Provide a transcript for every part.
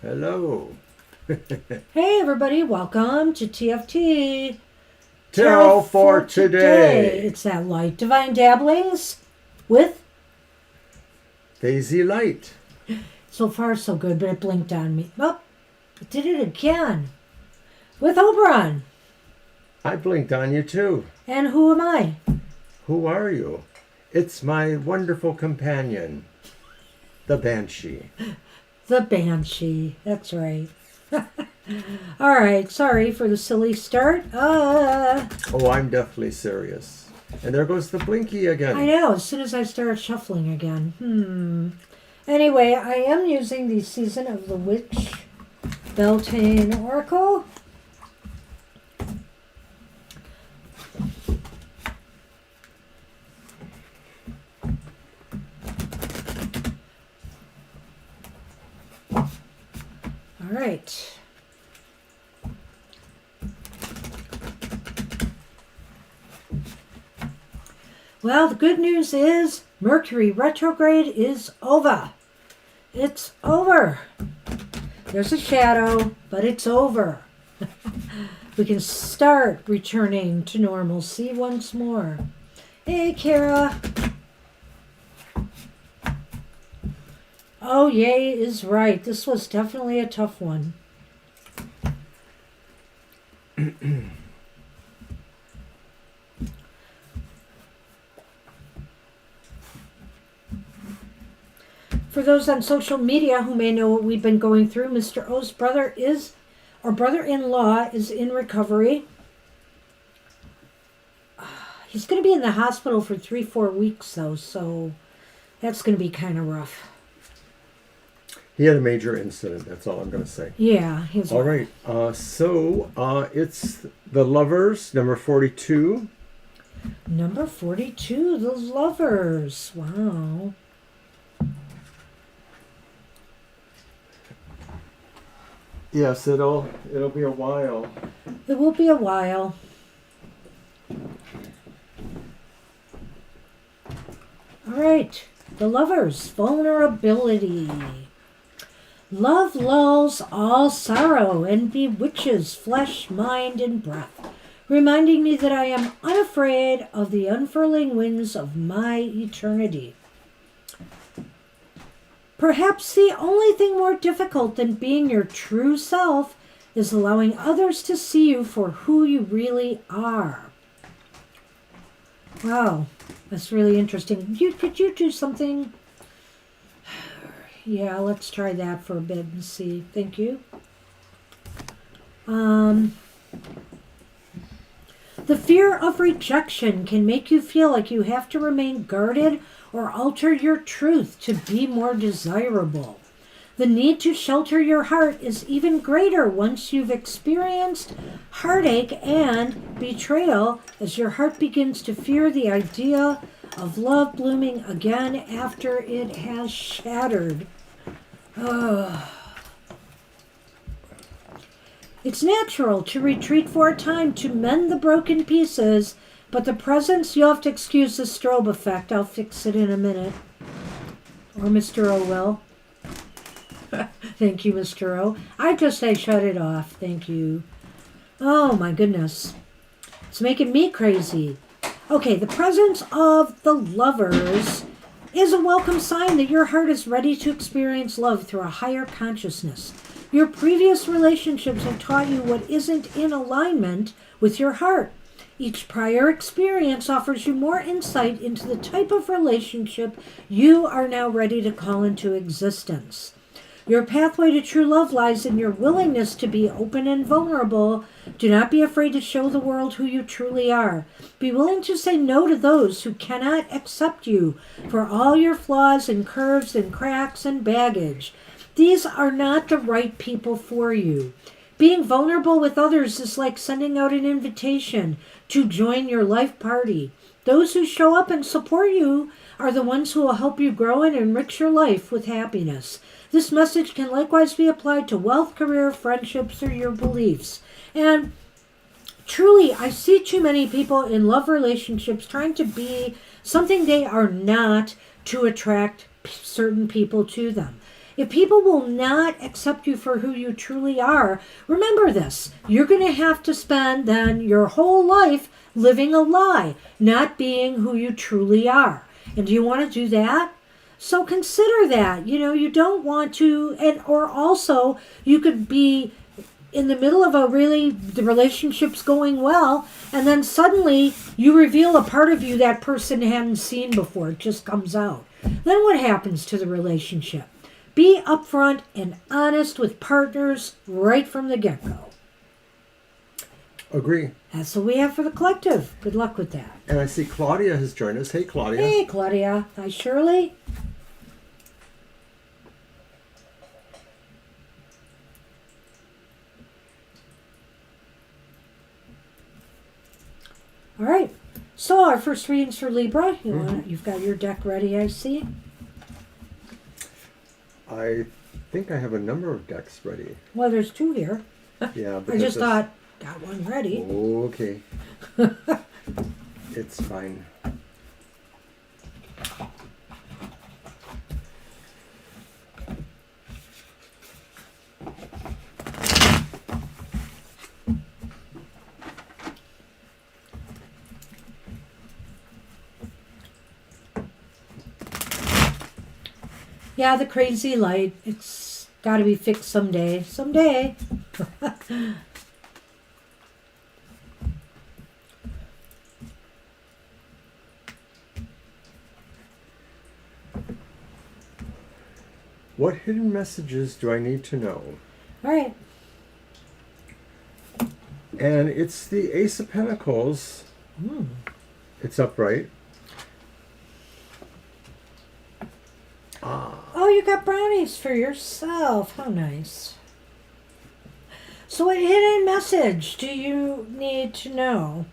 Hello. Hey everybody, welcome to TFT. Tarot for today. It's that light divine dabblings with... Daisy Light. So far so good, but it blinked on me. Oh, it did it again. With Oberon. I blinked on you too. And who am I? Who are you? It's my wonderful companion, the Banshee. The Banshee, that's right. Alright, sorry for the silly start. Oh, I'm deathly serious. And there goes the blinky again. I know, as soon as I start shuffling again. Anyway, I am using the Season of the Witch Beltane Oracle. All right. Well, the good news is Mercury retrograde is over. It's over. There's a shadow, but it's over. We can start returning to normalcy once more. Hey, Kara. Oh, yay is right. This was definitely a tough one. For those on social media who may know what we've been going through, Mr. O's brother-in-law is in recovery. He's going to be in the hospital for 3-4 weeks, though, so that's going to be kind of rough. He had a major incident, that's all I'm going to say. Yeah. All right, so it's the Lovers, number 42. Number 42, the Lovers. Wow. Yes, it'll be a while. It will be a while. All right, the Lovers, vulnerability. Love lulls all sorrow and bewitches flesh, mind, and breath, reminding me that I am unafraid of the unfurling winds of my eternity. Perhaps the only thing more difficult than being your true self is allowing others to see you for who you really are. Wow, that's really interesting. Could you do something? Yeah, let's try that for a bit and see. Thank you. The fear of rejection can make you feel like you have to remain guarded or alter your truth to be more desirable. The need to shelter your heart is even greater once you've experienced heartache and betrayal, as your heart begins to fear the idea of love blooming again after it has shattered. It's natural to retreat for a time to mend the broken pieces, but the presence, you'll have to excuse the strobe effect. I'll fix it in a minute. Or Mr. O will. Thank you, Mr. O. I just say shut it off. Thank you. Oh, my goodness. It's making me crazy. Okay, the presence of the Lovers is a welcome sign that your heart is ready to experience love through a higher consciousness. Your previous relationships have taught you what isn't in alignment with your heart. Each prior experience offers you more insight into the type of relationship you are now ready to call into existence. Your pathway to true love lies in your willingness to be open and vulnerable. Do not be afraid to show the world who you truly are. Be willing to say no to those who cannot accept you for all your flaws and curves and cracks and baggage. These are not the right people for you. Being vulnerable with others is like sending out an invitation to join your life party. Those who show up and support you are the ones who will help you grow and enrich your life with happiness. This message can likewise be applied to wealth, career, friendships, or your beliefs. And truly, I see too many people in love relationships trying to be something they are not to attract certain people to them. If people will not accept you for who you truly are, remember this. You're going to have to spend then your whole life living a lie, not being who you truly are. And do you want to do that? So consider that. You don't want to, or also you could be in the middle of the relationship's going well, and then suddenly you reveal a part of you that person hadn't seen before. It just comes out. Then what happens to the relationship? Be upfront and honest with partners right from the get-go. Agree. That's what we have for the collective. Good luck with that. And I see Claudia has joined us. Hey, Claudia. Hey, Claudia. Hi, Shirley. All right. So our first readings for Libra. You've got your deck ready, I see. I think I have a number of decks ready. Well, there's two here. Yeah, but I just thought, got one ready. Okay. It's fine. Yeah, the crazy light. It's got to be fixed someday. Someday. What hidden messages do I need to know? All right. And it's the Ace of Pentacles. It's upright. Oh, you got brownies for yourself. How nice. So what hidden message do you need to know?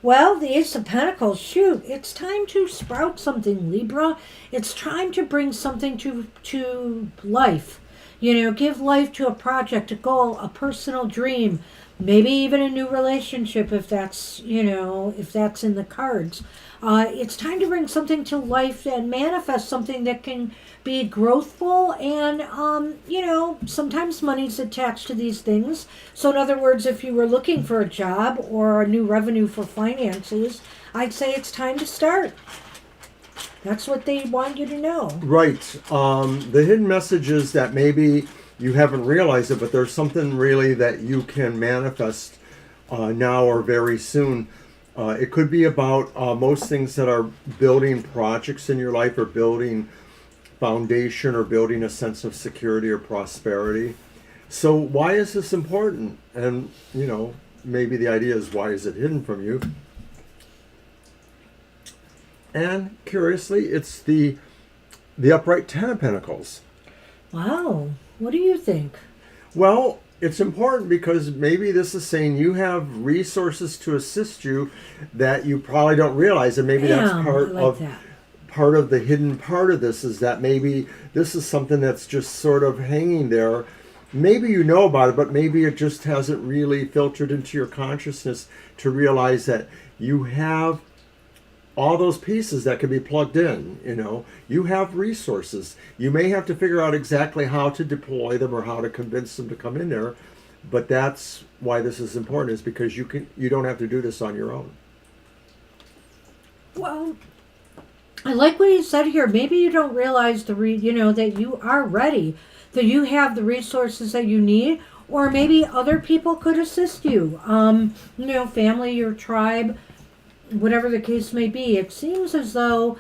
Well, the Ace of Pentacles, shoot, it's time to sprout something, Libra. It's time to bring something to life. Give life to a project, a goal, a personal dream, maybe even a new relationship if that's in the cards. It's time to bring something to life and manifest something that can be growthful, and sometimes money's attached to these things. So in other words, if you were looking for a job or a new revenue for finances, I'd say it's time to start. That's what they want you to know. Right. The hidden message is that maybe you haven't realized it, but there's something really that you can manifest now or very soon. It could be about most things that are building projects in your life, or building foundation, or building a sense of security or prosperity. So why is this important? And, maybe the idea is, why is it hidden from you? And curiously, it's the upright Ten of Pentacles. Wow. What do you think? Well, it's important because maybe this is saying you have resources to assist you that you probably don't realize, and maybe that's part of the hidden part of this, is that maybe this is something that's just sort of hanging there. Maybe you know about it, but maybe it just hasn't really filtered into your consciousness to realize that you have all those pieces that can be plugged in. You have resources. You may have to figure out exactly how to deploy them or how to convince them to come in there, but that's why this is important, is because you don't have to do this on your own. Well, I like what you said here. Maybe you don't realize that you are ready, that you have the resources that you need, or maybe other people could assist you. Family, your tribe, whatever the case may be. It seems as though,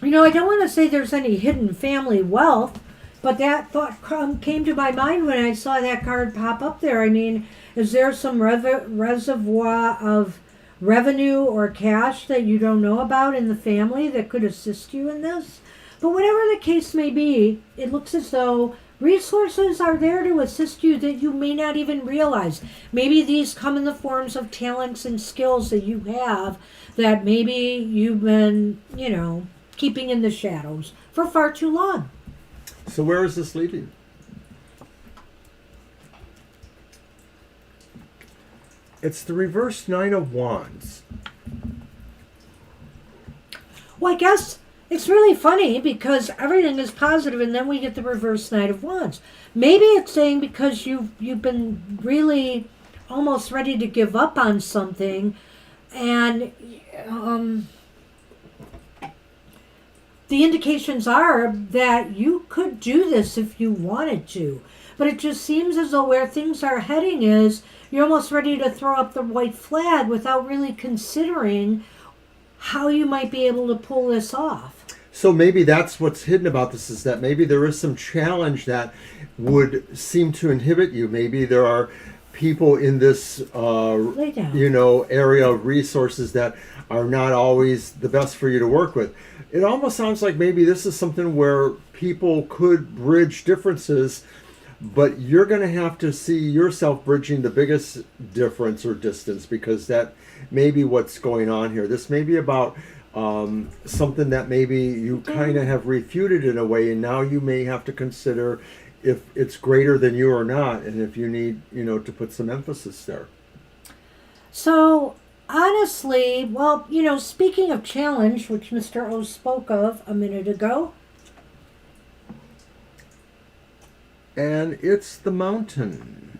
I don't want to say there's any hidden family wealth, but that thought came to my mind when I saw that card pop up there. I mean, is there some reservoir of revenue or cash that you don't know about in the family that could assist you in this? But whatever the case may be, it looks as though resources are there to assist you that you may not even realize. Maybe these come in the forms of talents and skills that you have that maybe you've been, keeping in the shadows for far too long. So where is this leading? It's the reverse Nine of Wands. Well, I guess It's really funny because everything is positive, and then we get the reverse Knight of Wands. Maybe it's saying because you've been really almost ready to give up on something, and the indications are that you could do this if you wanted to. But it just seems as though where things are heading is you're almost ready to throw up the white flag without really considering how you might be able to pull this off. So maybe that's what's hidden about this, is that maybe there is some challenge that would seem to inhibit you. Maybe there are people in this area of resources that are not always the best for you to work with. It almost sounds like maybe this is something where people could bridge differences, but you're going to have to see yourself bridging the biggest difference or distance, because that may be what's going on here. This may be about something that maybe you kind of have refuted in a way, and now you may have to consider if it's greater than you or not, and if you need, to put some emphasis there. So, honestly, well, speaking of challenge, which Mr. O spoke of a minute ago, and it's the Mountain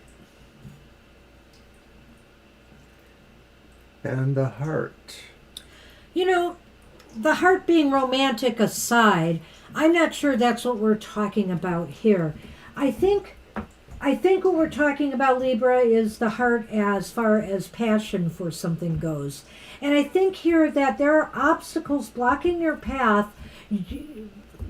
and the Heart. The heart being romantic aside, I'm not sure that's what we're talking about here. I think what we're talking about, Libra, is the heart as far as passion for something goes. And I think here that there are obstacles blocking your path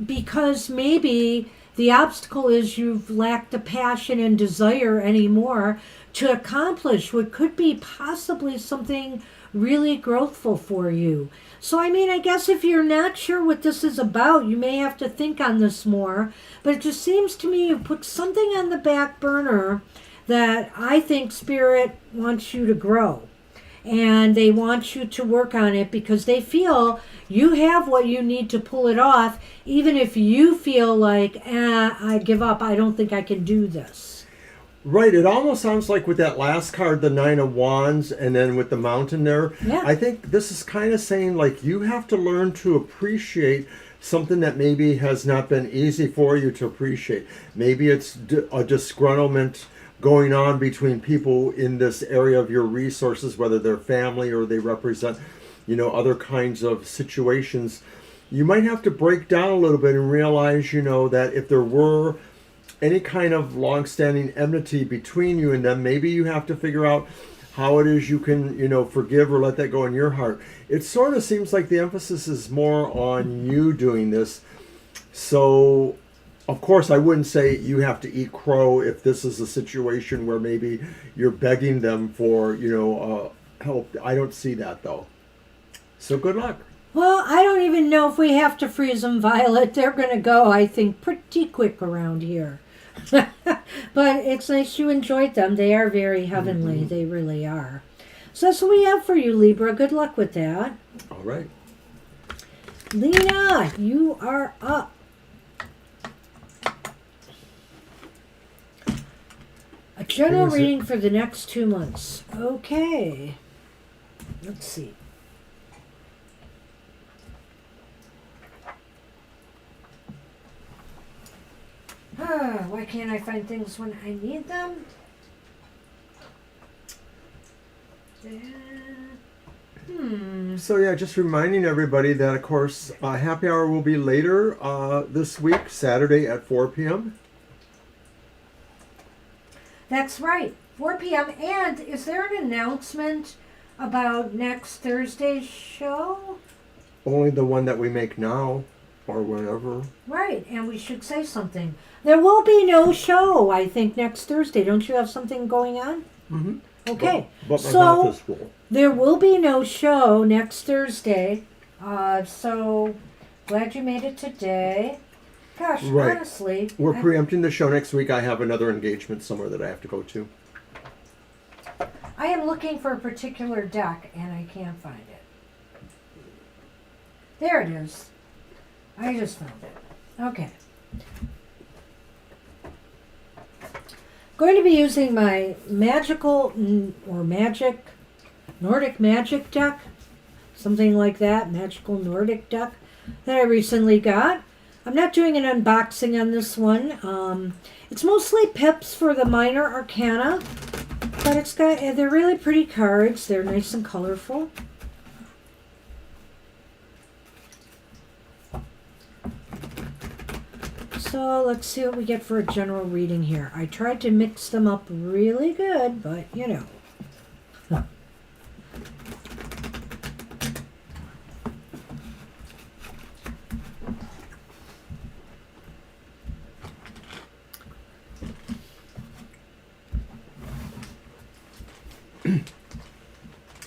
because maybe the obstacle is you've lacked the passion and desire anymore to accomplish what could be possibly something really growthful for you. So, I guess if you're not sure what this is about, you may have to think on this more. But it just seems to me you've put something on the back burner that I think Spirit wants you to grow. And they want you to work on it because they feel you have what you need to pull it off, even if you feel like, I give up, I don't think I can do this. Right, it almost sounds like with that last card, the Nine of Wands, and then with the Mountain there, yeah. I think this is kind of saying like you have to learn to appreciate something that maybe has not been easy for you to appreciate. Maybe it's a disgruntlement going on between people in this area of your resources, whether they're family or they represent, other kinds of situations. You might have to break down a little bit and realize, that if there were any kind of long-standing enmity between you and them, maybe you have to figure out how it is you can, forgive or let that go in your heart. It sort of seems like the emphasis is more on you doing this. So, of course, I wouldn't say you have to eat crow if this is a situation where maybe you're begging them for, help. I don't see that, though. So good luck. Well, I don't even know if we have to freeze them, Violet. They're going to go, I think, pretty quick around here. But it's nice you enjoyed them. They are very heavenly. Mm-hmm. They really are. So that's what we have for you, Libra. Good luck with that. All right. Lena, you are up. A general reading for the next 2 months. Okay. Let's see. Why can't I find things when I need them? So yeah, just reminding everybody that, of course, happy hour will be later this week, Saturday at 4 p.m. That's right, 4 p.m. And is there an announcement about next Thursday's show? Only the one that we make now. Or whatever. Right, and we should say something. There will be no show, I think, next Thursday. Don't you have something going on? Mm-hmm. Okay. But my mouth is full. There will be no show next Thursday. So glad you made it today. Gosh, right. Honestly. We're preempting the show next week. I have another engagement somewhere that I have to go to. I am looking for a particular deck, and I can't find it. There it is. I just found it. Okay. Going to be using my Nordic magic deck. Something like that. Magical Nordic deck. that I recently got. I'm not doing an unboxing on this one. It's mostly pips for the minor arcana, but they're really pretty cards. They're nice and colorful. So let's see what we get for a general reading here. I tried to mix them up really good, but you know.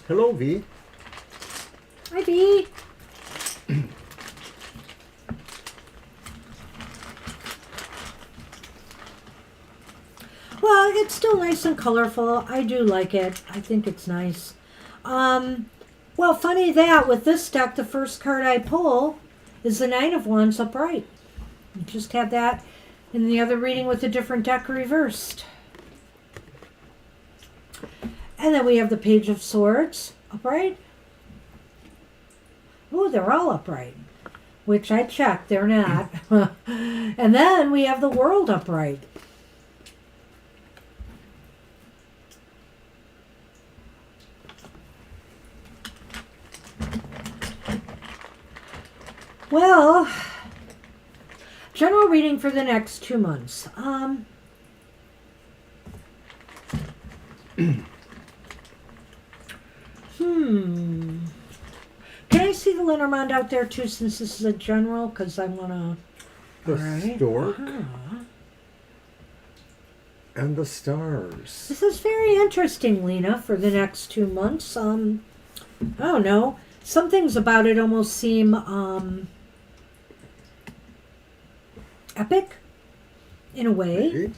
Hello, V. Hi, V. Well, it's still nice and colorful. I do like it. I think it's nice. Well, funny that with this deck, the first card I pull is the Nine of Wands upright. You just had that in the other reading with a different deck reversed. And then we have the Page of Swords upright. Oh, they're all upright, which I checked. They're not. And then we have the World upright. Well, general reading for the next 2 months. Can I see the Lenormand out there too, since this is a general? Because I want to... The stork and the stars. This is very interesting, Lena, for the next 2 months. I don't know. Some things about it almost seem epic, in a way. Maybe.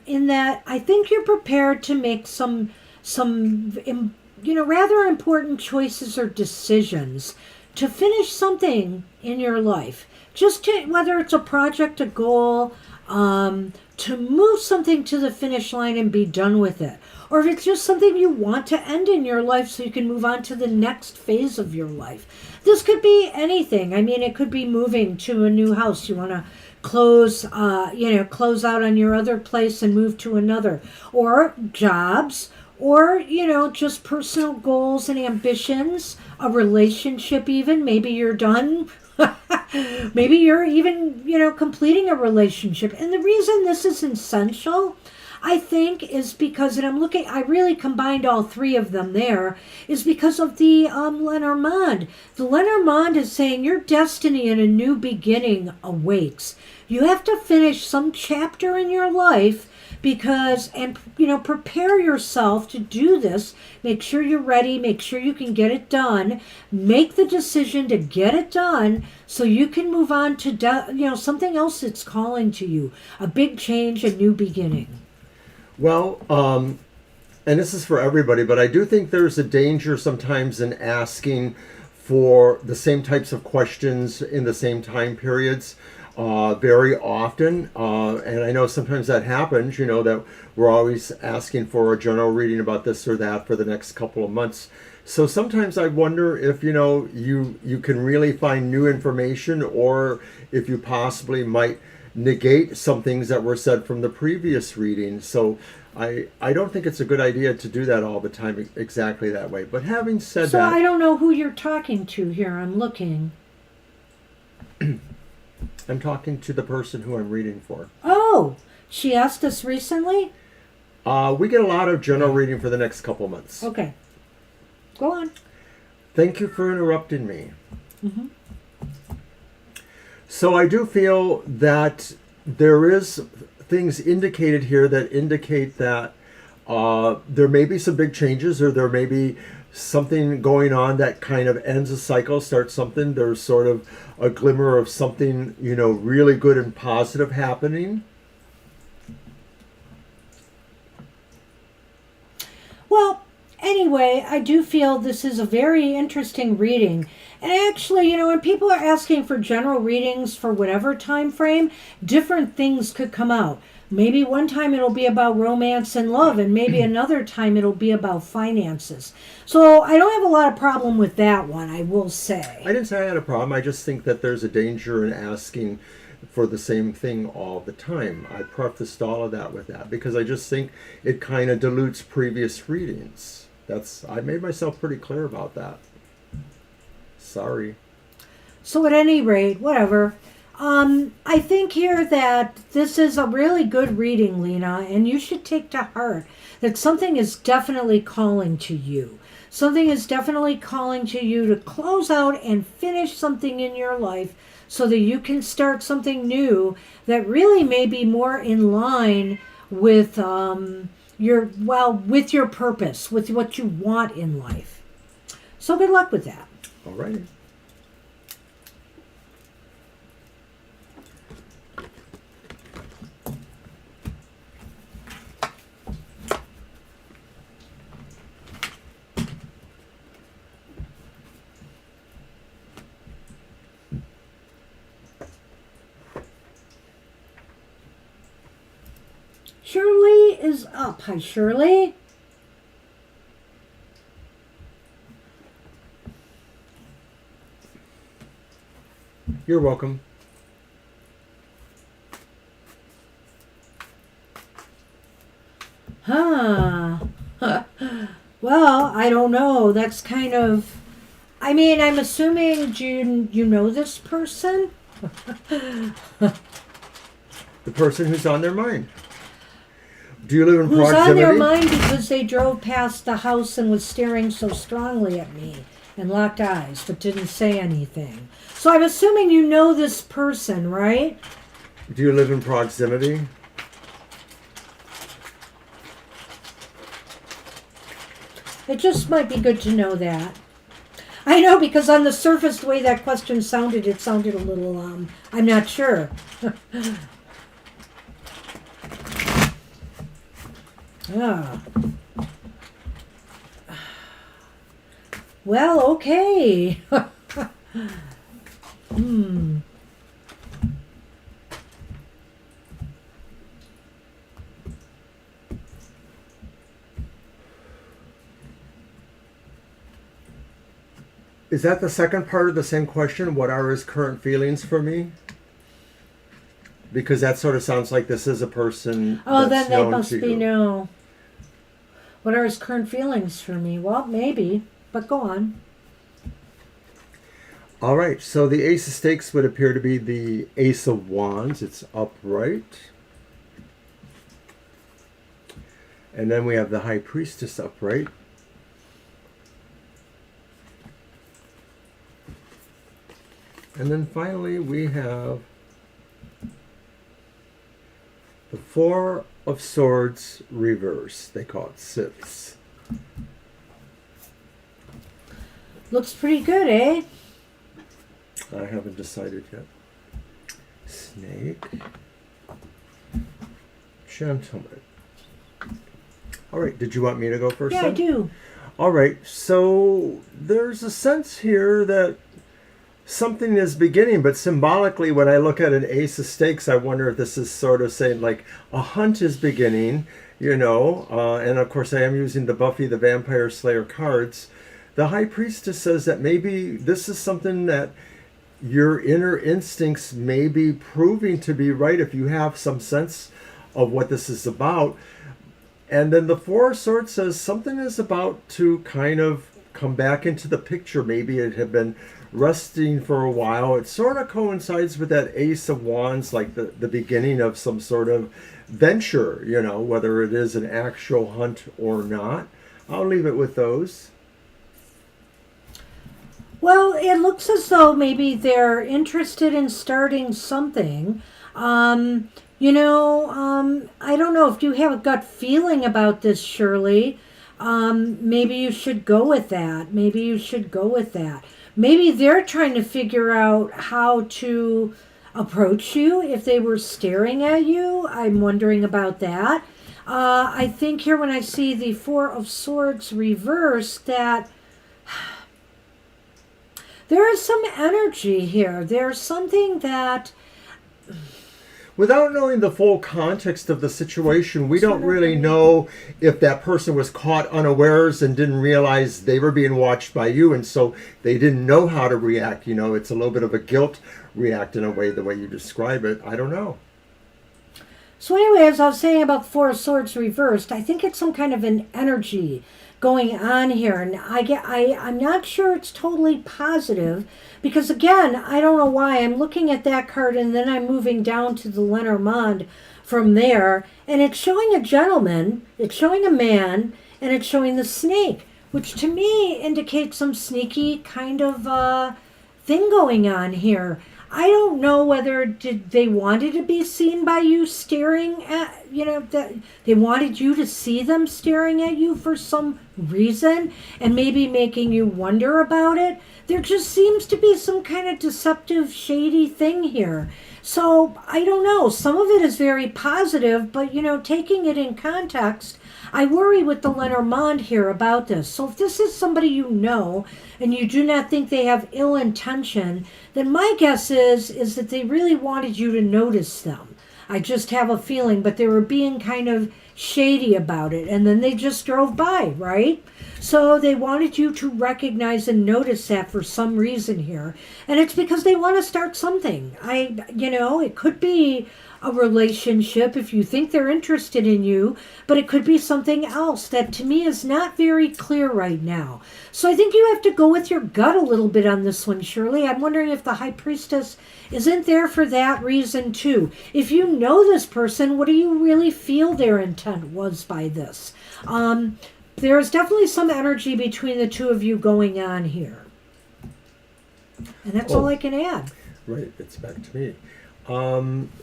In that I think you're prepared to make some rather important choices or decisions to finish something in your life. Just to, whether it's a project, a goal, to move something to the finish line and be done with it. Or if it's just something you want to end in your life so you can move on to the next phase of your life. This could be anything. I mean, it could be moving to a new house. You want to close out on your other place and move to another. Or jobs, or, just personal goals and ambitions, a relationship even. Maybe you're done. Maybe you're even, completing a relationship. And the reason this is essential, I think, is because, and I really combined all three of them there, is because of the Lenormand. The Lenormand is saying your destiny and a new beginning awakes. You have to finish some chapter in your life prepare yourself to do this. Make sure you're ready. Make sure you can get it done. Make the decision to get it done so you can move on to, something else that's calling to you. A big change, a new beginning. Well, and this is for everybody, but I do think there's a danger sometimes in asking for the same types of questions in the same time periods. Very often, and I know sometimes that happens, that we're always asking for a general reading about this or that for the next couple of months. So sometimes I wonder if, you can really find new information, or if you possibly might negate some things that were said from the previous reading. So I don't think it's a good idea to do that all the time exactly that way. But having said that... So I don't know who you're talking to here. I'm looking. I'm talking to the person who I'm reading for. Oh, she asked us recently? We get a lot of general reading for the next couple months. Okay. Go on. Thank you for interrupting me. Mm-hmm. So I do feel that there is things indicated here that indicate that there may be some big changes, or there may be something going on that kind of ends a cycle, starts something. There's sort of a glimmer of something, really good and positive happening. Well, anyway, I do feel this is a very interesting reading. And actually, when people are asking for general readings for whatever time frame, different things could come out. Maybe one time it'll be about romance and love, and maybe another time it'll be about finances. So I don't have a lot of problem with that one, I will say. I didn't say I had a problem. I just think that there's a danger in asking for the same thing all the time. I prefaced all of that with that because I just think it kind of dilutes previous readings. I made myself pretty clear about that. Sorry. So at any rate, whatever. I think here that this is a really good reading, Lena, and you should take to heart that something is definitely calling to you. Something is definitely calling to you to close out and finish something in your life so that you can start something new that really may be more in line with with your purpose, with what you want in life. So good luck with that. All right. Shirley is up. Hi, Shirley. You're welcome. Huh. Well, I don't know. That's kind of... I mean, I'm assuming you know this person? The person who's on their mind. Do you live in Who's proximity? on their mind because they drove past the house and was staring so strongly at me and locked eyes but didn't say anything. So I'm assuming you know this person, right? Do you live in proximity? It just might be good to know that. I know, because on the surface, the way that question sounded, it sounded a little, I'm not sure. Ah. Well, okay. Is that the second part of the same question? What are his current feelings for me? Because that sort of sounds like this is a person. Oh, that's then they known must to be you. no. What are his current feelings for me? Well, maybe, but go on. All right, so the Ace of Stakes would appear to be the Ace of Wands. It's upright. And then we have the High Priestess upright. And then finally we have the Four of Swords reverse. They call it Siths. Looks pretty good, eh? I haven't decided yet. Snake. Gentleman. All right, did you want me to go first? Yeah, then? I do. All right, so there's a sense here that something is beginning, but symbolically, when I look at an Ace of Stakes, I wonder if this is sort of saying like a hunt is beginning, you know, and of course I am using the Buffy the Vampire Slayer cards. The High Priestess says that maybe this is something that your inner instincts may be proving to be right if you have some sense of what this is about. And then the Four of Swords says something is about to kind of come back into the picture. Maybe it had been resting for a while. It sort of coincides with that Ace of Wands, like the beginning of some sort of venture, you know, whether it is an actual hunt or not. I'll leave it with those. Well, it looks as though maybe they're interested in starting something. I don't know if you have a gut feeling about this, Shirley. Maybe you should go with that. Maybe they're trying to figure out how to approach you if they were staring at you. I'm wondering about that. I think here when I see the Four of Swords reversed that there is some energy here. There's something that... without knowing the full context of the situation, we don't really know if that person was caught unawares and didn't realize they were being watched by you, and so they didn't know how to react. You know, it's a little bit of a guilt react in a way, the way you describe it. I don't know. So anyway, as I was saying about the Four of Swords reversed, I think it's some kind of an energy going on here, and I'm not sure it's totally positive, because again, I don't know why I'm looking at that card and then I'm moving down to the Lenormand from there, and it's showing a gentleman, it's showing a man, and it's showing the snake, which to me indicates some sneaky kind of thing going on here. I don't know whether they wanted to be seen by you staring at, that they wanted you to see them staring at you for some reason and maybe making you wonder about it. There just seems to be some kind of deceptive, shady thing here. So I don't know. Some of it is very positive, but, taking it in context, I worry with the Lenormand here about this. So if this is somebody you know and you do not think they have ill intention, then my guess is that they really wanted you to notice them. I just have a feeling, but they were being kind of shady about it, and then they just drove by, right? So they wanted you to recognize and notice that for some reason here, and it's because they want to start something. It could be a relationship if you think they're interested in you, but it could be something else that to me is not very clear right now. So I think you have to go with your gut a little bit on this one, Shirley. I'm wondering if the High Priestess isn't there for that reason too. If you know this person, what do you really feel their intent was by this? There's definitely some energy between the two of you going on here. And that's all I can add. Right, it's back to me.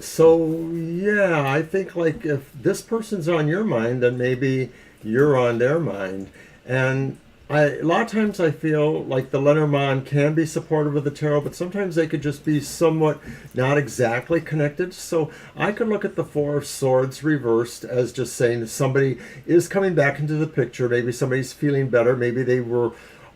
So yeah, I think like if this person's on your mind, then maybe you're on their mind. And a lot of times I feel like the Lenormand can be supportive of the tarot, but sometimes they could just be somewhat not exactly connected. So I could look at the Four of Swords reversed as just saying somebody is coming back into the picture. Maybe somebody's feeling better. Maybe they were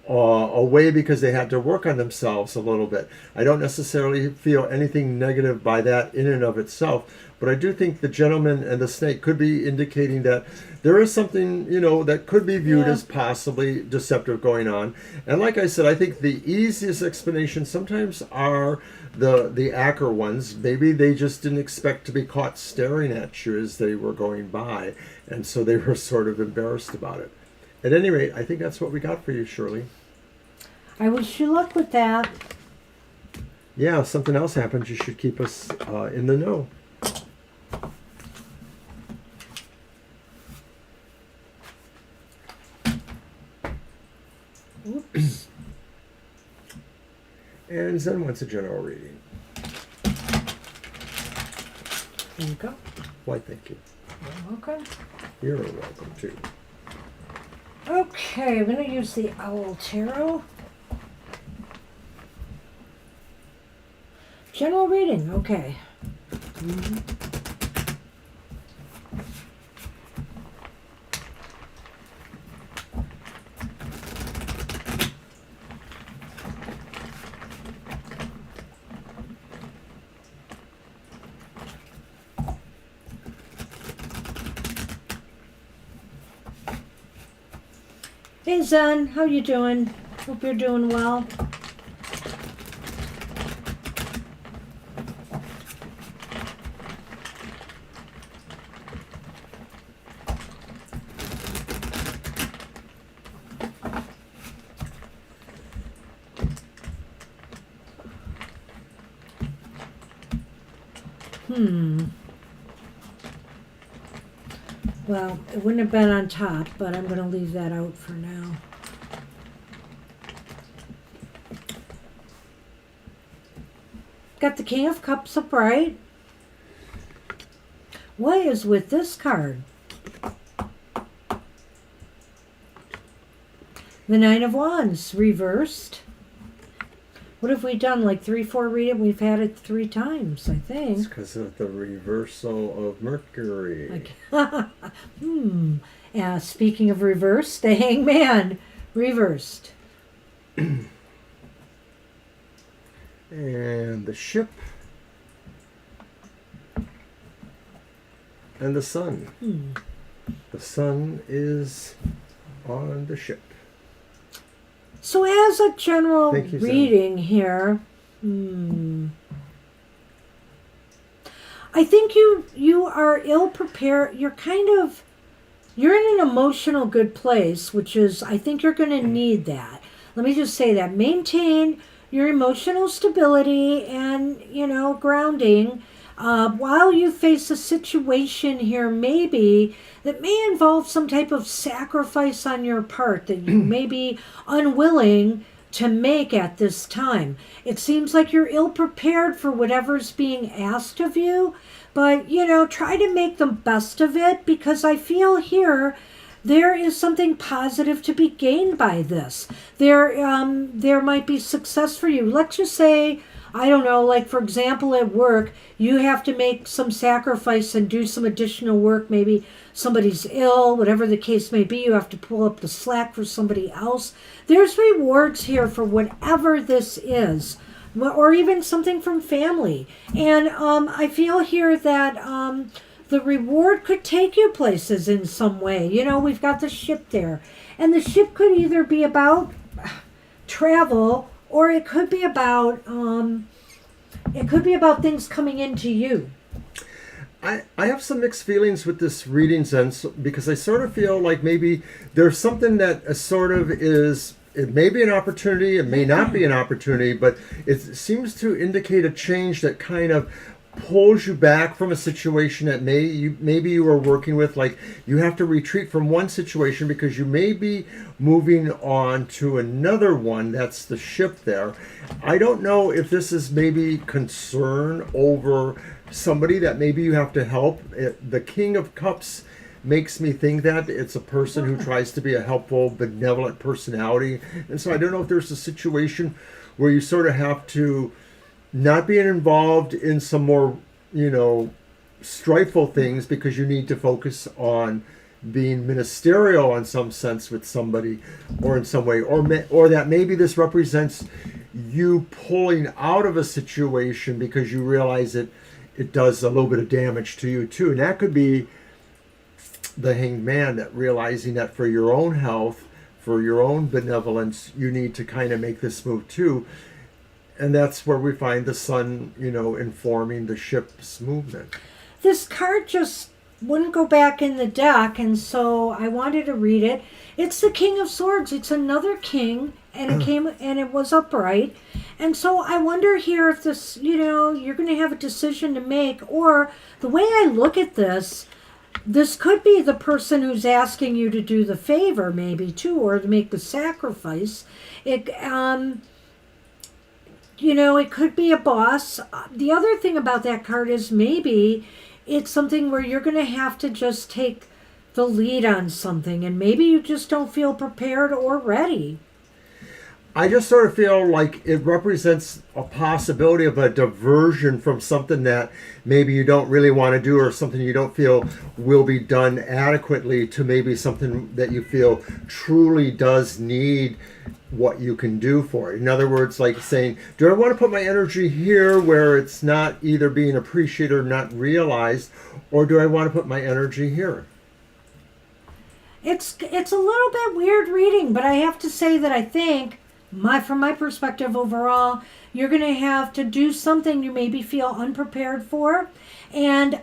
away because they had to work on themselves a little bit. I don't necessarily feel anything negative by that in and of itself, but I do think the gentleman and the snake could be indicating that there is something, that could be viewed as possibly deceptive going on. And like I said, I think the easiest explanation sometimes are the Acker ones. Maybe they just didn't expect to be caught staring at you as they were going by, and so they were sort of embarrassed about it. At any rate, I think that's what we got for you, Shirley. I wish you luck with that. Yeah, if something else happens, you should keep us in the know. Oops. And Zen wants a general reading. There you go. Why, thank you. You're welcome. You're welcome, too. Okay, I'm going to use the Owl Tarot. General reading, okay. Hey Zen, how you doing? Hope you're doing well. Well, it wouldn't have been on top, but I'm going to leave that out for now. Got the King of Cups upright. What is with this card? The Nine of Wands reversed. What have we done? Like 3-4 reading? We've had it 3 times, I think. It's because of the reversal of Mercury. Yeah, speaking of reversed, the Hangman reversed. And the Ship and the sun. The sun is on the ship. So as a general Thank you, reading here, I think you are ill prepared. You're in an emotional good place, which is, I think you're going to need that. Let me just say that. Maintain your emotional stability and, grounding while you face a situation here maybe that may involve some type of sacrifice on your part that you may be unwilling to make at this time. It seems like you're ill prepared for whatever's being asked of you, but try to make the best of it, because I feel here there is something positive to be gained by this. There might be success for you. Let's just say, I don't know, like for example at work, you have to make some sacrifice and do some additional work. Maybe somebody's ill, whatever the case may be, you have to pull up the slack for somebody else. There's rewards here for whatever this is, or even something from family. And I feel here that the reward could take you places in some way. We've got the ship there. And the ship could either be about travel, or it could be about things coming into you. I have some mixed feelings with this reading sense, because I sort of feel like maybe there's something that sort of is, it may be an opportunity, it may not be an opportunity, but it seems to indicate a change that kind of pulls you back from a situation that maybe you were working with. Like you have to retreat from one situation because you may be moving on to another one. That's the ship there. I don't know if this is maybe concern over somebody that maybe you have to help. The King of Cups makes me think that it's a person who tries to be a helpful, benevolent personality. And so I don't know if there's a situation where you sort of have to not being involved in some more, strifeful things because you need to focus on being ministerial in some sense with somebody or in some way, or that maybe this represents you pulling out of a situation because you realize it does a little bit of damage to you too. And that could be the Hanged Man, that realizing that for your own health, for your own benevolence, you need to kind of make this move too. And that's where we find the sun, informing the ship's movement. This card just wouldn't go back in the deck, and so I wanted to read it. It's the King of Swords. It's another king, and it was upright. And so I wonder here if this, you're going to have a decision to make, or the way I look at this could be the person who's asking you to do the favor, maybe too, or to make the sacrifice. It could be a boss. The other thing about that card is maybe it's something where you're going to have to just take the lead on something, and maybe you just don't feel prepared or ready. I just sort of feel like it represents a possibility of a diversion from something that maybe you don't really want to do, or something you don't feel will be done adequately, to maybe something that you feel truly does need what you can do for it. In other words, like saying, do I want to put my energy here where it's not either being appreciated or not realized, or do I want to put my energy here? It's a little bit weird reading, but I have to say that I think, from my perspective overall, you're going to have to do something you maybe feel unprepared for, and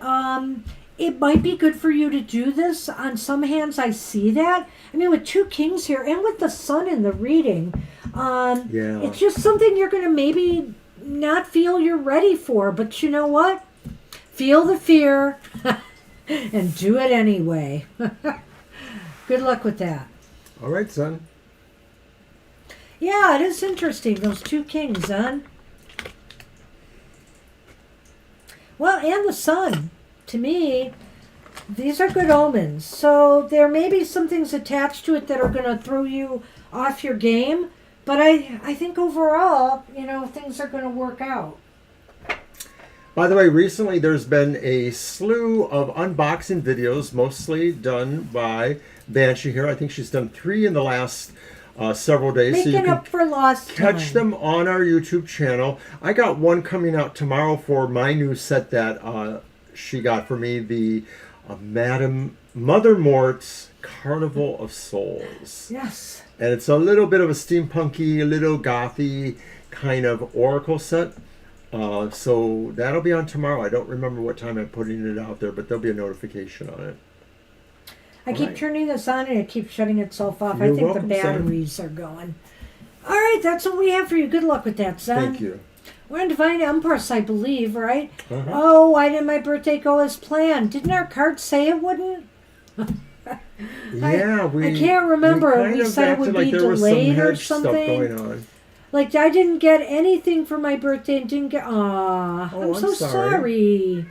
it might be good for you to do this. On some hands, I see that. I mean, with two kings here, and with the sun in the reading, it's just something you're going to maybe not feel you're ready for, but you know what? Feel the fear and do it anyway. Good luck with that. All right, son. Yeah, it is interesting, those two kings, son. Well, and the sun. To me, these are good omens. So there may be some things attached to it that are going to throw you off your game. But I think overall, things are going to work out. By the way, recently there's been a slew of unboxing videos, mostly done by Banshee here. I think she's done 3 in the last several days. Making so you can up for lost catch them on our YouTube channel. I got one coming out tomorrow for my new set that she got for me, the Madame Mother Mort's Carnival of Souls. Yes. And it's a little bit of a steampunky, a little gothy kind of oracle set. So that'll be on tomorrow. I don't remember what time I'm putting it out there, but there'll be a notification on it. I keep turning this on and it keeps shutting itself off. You're I think welcome, the batteries are going. All right, that's what we have for you. Good luck with that, son. Thank you. We're on Divine Empress, I believe, right? Uh-huh. Oh, why didn't my birthday go as planned? Didn't our card say it wouldn't? Yeah, I can't remember. We said it would be delayed or something. Stuff going on. Like, I didn't get anything for my birthday and didn't get... Aw, I'm so sorry.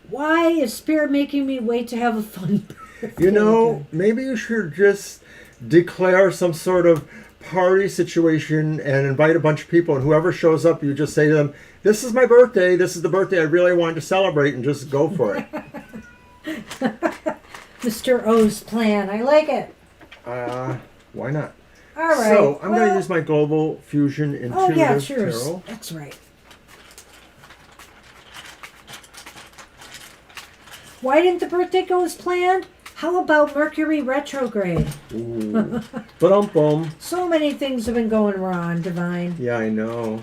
Why is Spirit making me wait to have a fun birthday? You know, maybe you should just declare some sort of party situation and invite a bunch of people, and whoever shows up, you just say to them, this is my birthday, this is the birthday I really wanted to celebrate, and just go for it. Mr. O's plan. I like it. Why not? All right. So, I'm going to use my Global Fusion Intuitive Tarot. That's right. Why didn't the birthday go as planned? How about Mercury retrograde? Ooh. Ba-dum-bum. So many things have been going wrong, Divine. Yeah, I know.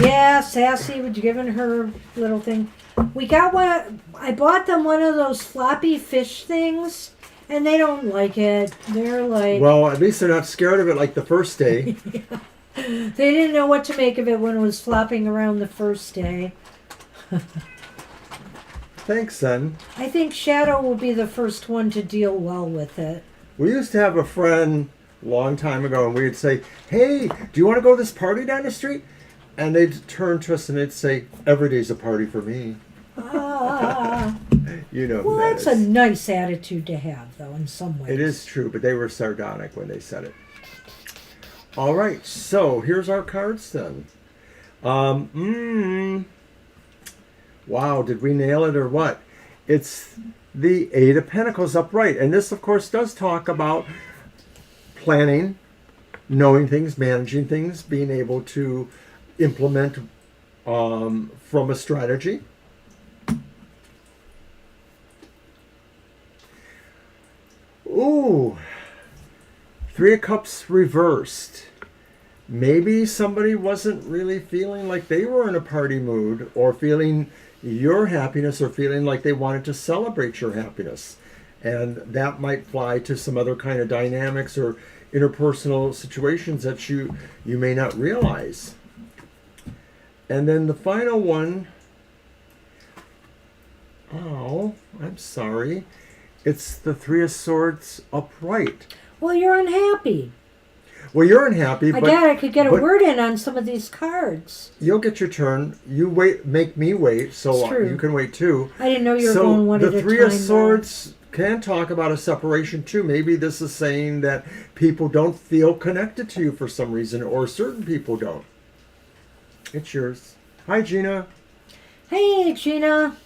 Yeah, Sassy, would you giving her little thing? We got one. I bought them one of those floppy fish things, and they don't like it. They're like... Well, at least they're not scared of it like the first day. Yeah. They didn't know what to make of it when it was flopping around the first day. Thanks, son. I think Shadow will be the first one to deal well with it. We used to have a friend a long time ago, and we'd say, hey, do you want to go to this party down the street? And they'd turn to us and they'd say, every day's a party for me. You know well, who that that's is. a nice attitude to have, though, in some ways. It is true, but they were sardonic when they said it. All right, so here's our cards then. Wow, did we nail it or what? It's the Eight of Pentacles upright. And this, of course, does talk about planning, knowing things, managing things, being able to implement from a strategy. Ooh, Three of Cups reversed. Maybe somebody wasn't really feeling like they were in a party mood, or feeling your happiness, or feeling like they wanted to celebrate your happiness. And that might fly to some other kind of dynamics or interpersonal situations that you may not realize. And then the final one, oh, I'm sorry. It's the Three of Swords upright. Well, you're unhappy. Well, you're unhappy, but... I could get a word in on some of these cards. You'll get your turn. You wait, make me wait, so you can wait too. I didn't know you were going one at a time. So the Three of Swords can talk about a separation too. Maybe this is saying that people don't feel connected to you for some reason, or certain people don't. It's yours. Hi, Gina. Hey, Gina.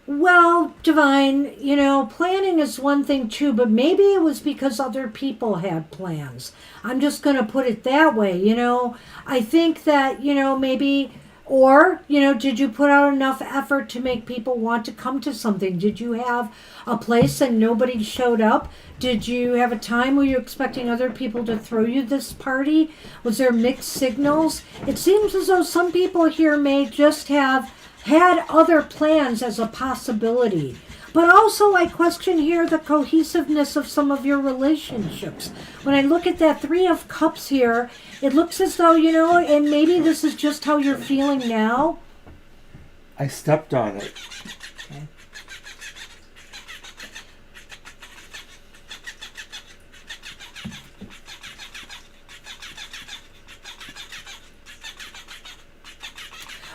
Well, Divine, you know, planning is one thing too, but maybe it was because other people had plans. I'm just going to put it that way, you know. I think that, you know, maybe, or, you know, did you put out enough effort to make people want to come to something? Did you have a place and nobody showed up? Did you have a time where you're expecting other people to throw you this party? Was there mixed signals? It seems as though some people here may just have had other plans as a possibility. But also I question here the cohesiveness of some of your relationships. When I look at that Three of Cups here, it looks as though, you know, and maybe this is just how you're feeling now. I stepped on it. Okay.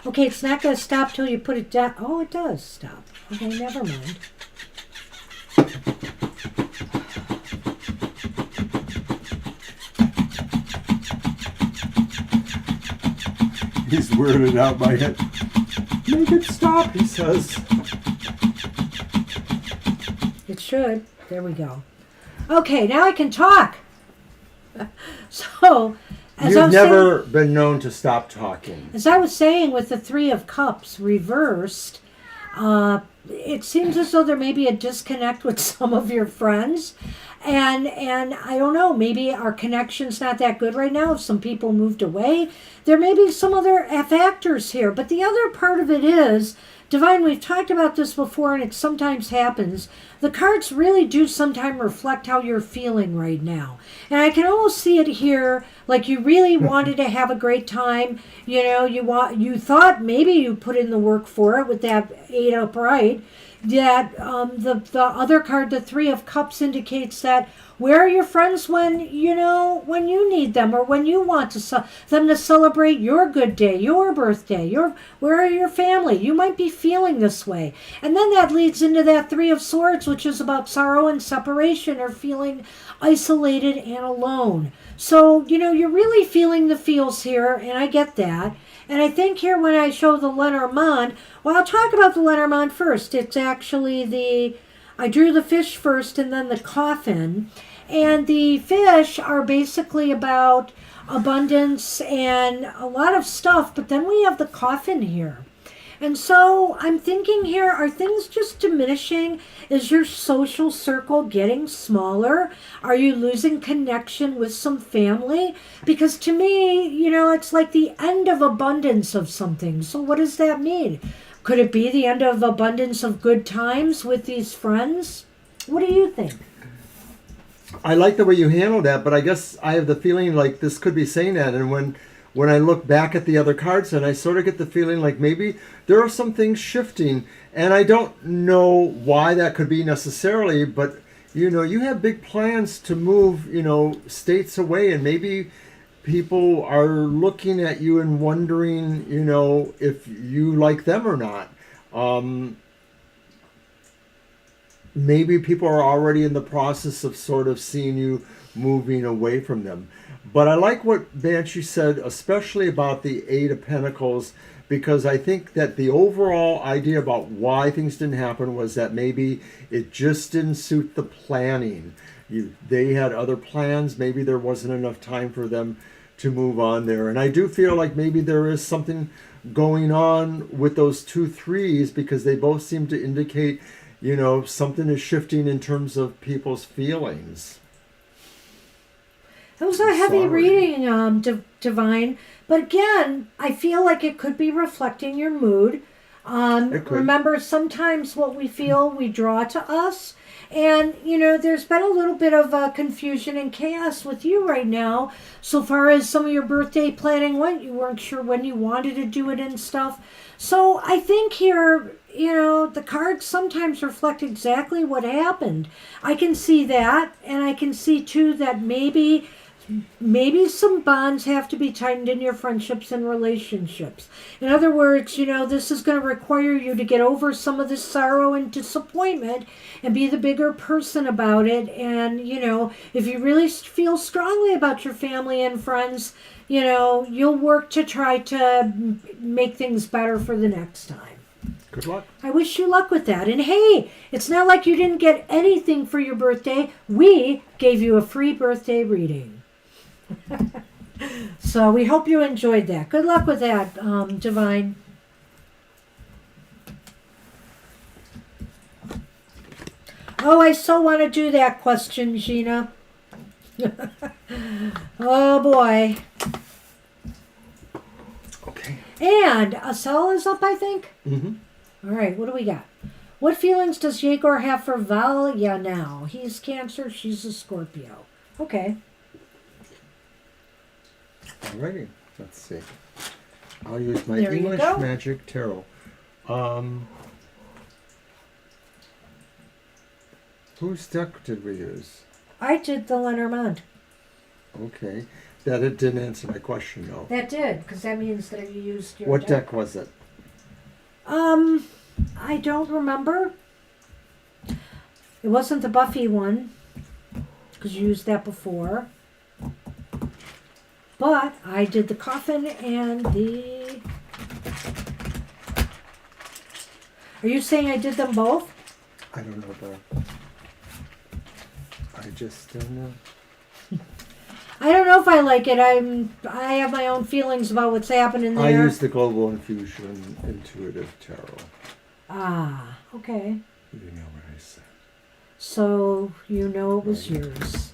Okay, it's not going to stop till you put it down. Oh, it does stop. Okay, never mind. He's weirded out by it. Make it stop, he says. It should. There we go. Okay, now I can talk. So, You've never been known to stop talking. As I was saying, with the Three of Cups reversed, it seems as though there may be a disconnect with some of your friends. And I don't know, maybe our connection's not that good right now. If some people moved away, there may be some other factors here. But the other part of it is, Divine, we've talked about this before, and it sometimes happens. The cards really do sometimes reflect how you're feeling right now. And I can almost see it here, like you really wanted to have a great time. You know, you thought maybe you put in the work for it with that 8 upright. That the other card, the Three of Cups, indicates that where are your friends when you need them, or when you want them to celebrate your good day, your birthday, where are your family? You might be feeling this way. And then that leads into that Three of Swords, which is about sorrow and separation, or feeling isolated and alone. So, you're really feeling the feels here, and I get that. And I think here when I show the Lenormand, well, I'll talk about the Lenormand first. It's actually I drew the fish first and then the coffin. And the fish are basically about abundance and a lot of stuff, but then we have the coffin here. And so I'm thinking here, are things just diminishing? Is your social circle getting smaller? Are you losing connection with some family? Because to me, it's like the end of abundance of something. So what does that mean? Could it be the end of abundance of good times with these friends? What do you think? I like the way you handle that, but I guess I have the feeling like this could be saying that. And when I look back at the other cards, and I sort of get the feeling like maybe there are some things shifting, and I don't know why that could be necessarily, but you have big plans to move, states away, and maybe people are looking at you and wondering, if you like them or not. Maybe people are already in the process of sort of seeing you moving away from them. But I like what Banshee said, especially about the Eight of Pentacles, because I think that the overall idea about why things didn't happen was that maybe it just didn't suit the planning. They had other plans. Maybe there wasn't enough time for them to move on there. And I do feel like maybe there is something going on with those 2 threes, because they both seem to indicate, something is shifting in terms of people's feelings. That was a heavy reading, Divine. But again, I feel like it could be reflecting your mood. Remember, sometimes what we feel, we draw to us. And, there's been a little bit of confusion and chaos with you right now. So far as some of your birthday planning went, you weren't sure when you wanted to do it and stuff. So I think here, the cards sometimes reflect exactly what happened. I can see that. And I can see, too, that maybe some bonds have to be tightened in your friendships and relationships. In other words, this is going to require you to get over some of the sorrow and disappointment and be the bigger person about it. And, if you really feel strongly about your family and friends, you'll work to try to make things better for the next time. Good luck. I wish you luck with that. And hey, it's not like you didn't get anything for your birthday. We gave you a free birthday reading. So we hope you enjoyed that. Good luck with that, Divine. Oh, I so want to do that question, Gina. Oh, boy. Okay. And Asel is up, I think? Mm-hmm. All right, what do we got? What feelings does Yegor have for Valia now? He's Cancer, she's a Scorpio. Okay. Alrighty, let's see. I'll use my There you English go. Magic Tarot. Whose deck did we use? I did the Lenormand. Okay. That it didn't answer my question, though. That did, because that means that you used your What deck was it? I don't remember. It wasn't the Buffy one, because you used that before. But I did the coffin and the... Are you saying I did them both? I don't know, though. I just don't know. I don't know if I like it. I have my own feelings about what's happening there. I use the Global Infusion Intuitive Tarot. Ah, okay. You know what I said. So you know it was yours.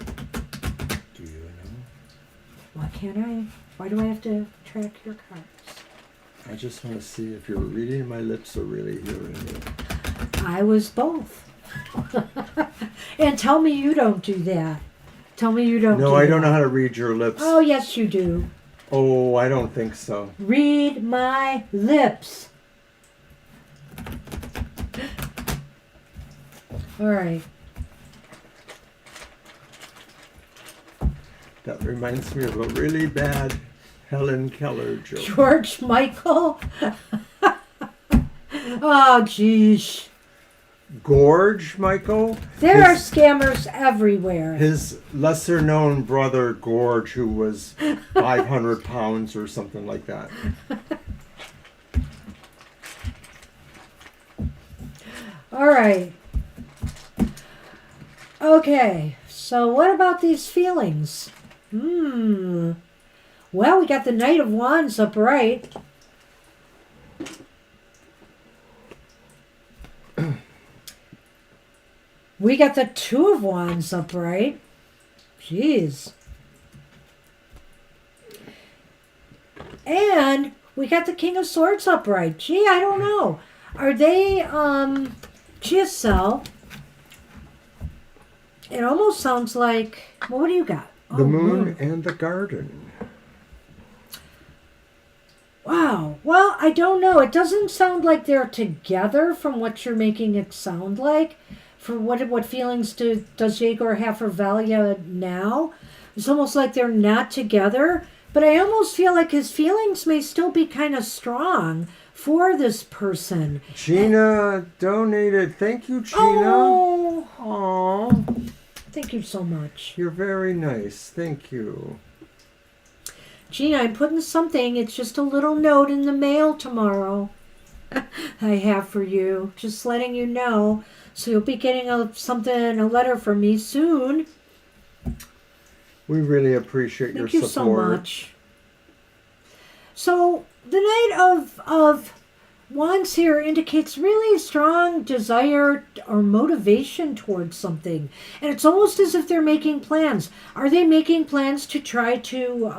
Do you know? Why can't I? Why do I have to track your cards? I just want to see if you're reading my lips or really hearing it. I was both. And tell me you don't do that. Tell me you don't do that. No, I don't know how to read your lips. Oh, yes, you do. Oh, I don't think so. Read my lips. All right. That reminds me of a really bad Helen Keller joke. George Michael? Oh, geez. Gorge Michael? There are scammers everywhere. His lesser-known brother, Gorge, who was 500 pounds or something like that. All right. Okay, so what about these feelings? Well, we got the Knight of Wands upright. We got the Two of Wands upright. Jeez. And we got the King of Swords upright. Gee, I don't know. Are they, GSL? It almost sounds like, well, what do you got? The moon and the garden. Wow. Well, I don't know. It doesn't sound like they're together from what you're making it sound like. For what feelings does Yegor have for Valia now? It's almost like they're not together. But I almost feel like his feelings may still be kind of strong for this person. Gina donated. Thank you, Gina. Oh. Aww. Thank you so much. You're very nice. Thank you. Gina, I'm putting something. It's just a little note in the mail tomorrow. I have for you. Just letting you know. So you'll be getting a letter from me soon. We really appreciate your support. Thank you so much. So the Knight of Wands here indicates really strong desire or motivation towards something. And it's almost as if they're making plans. Are they making plans to try to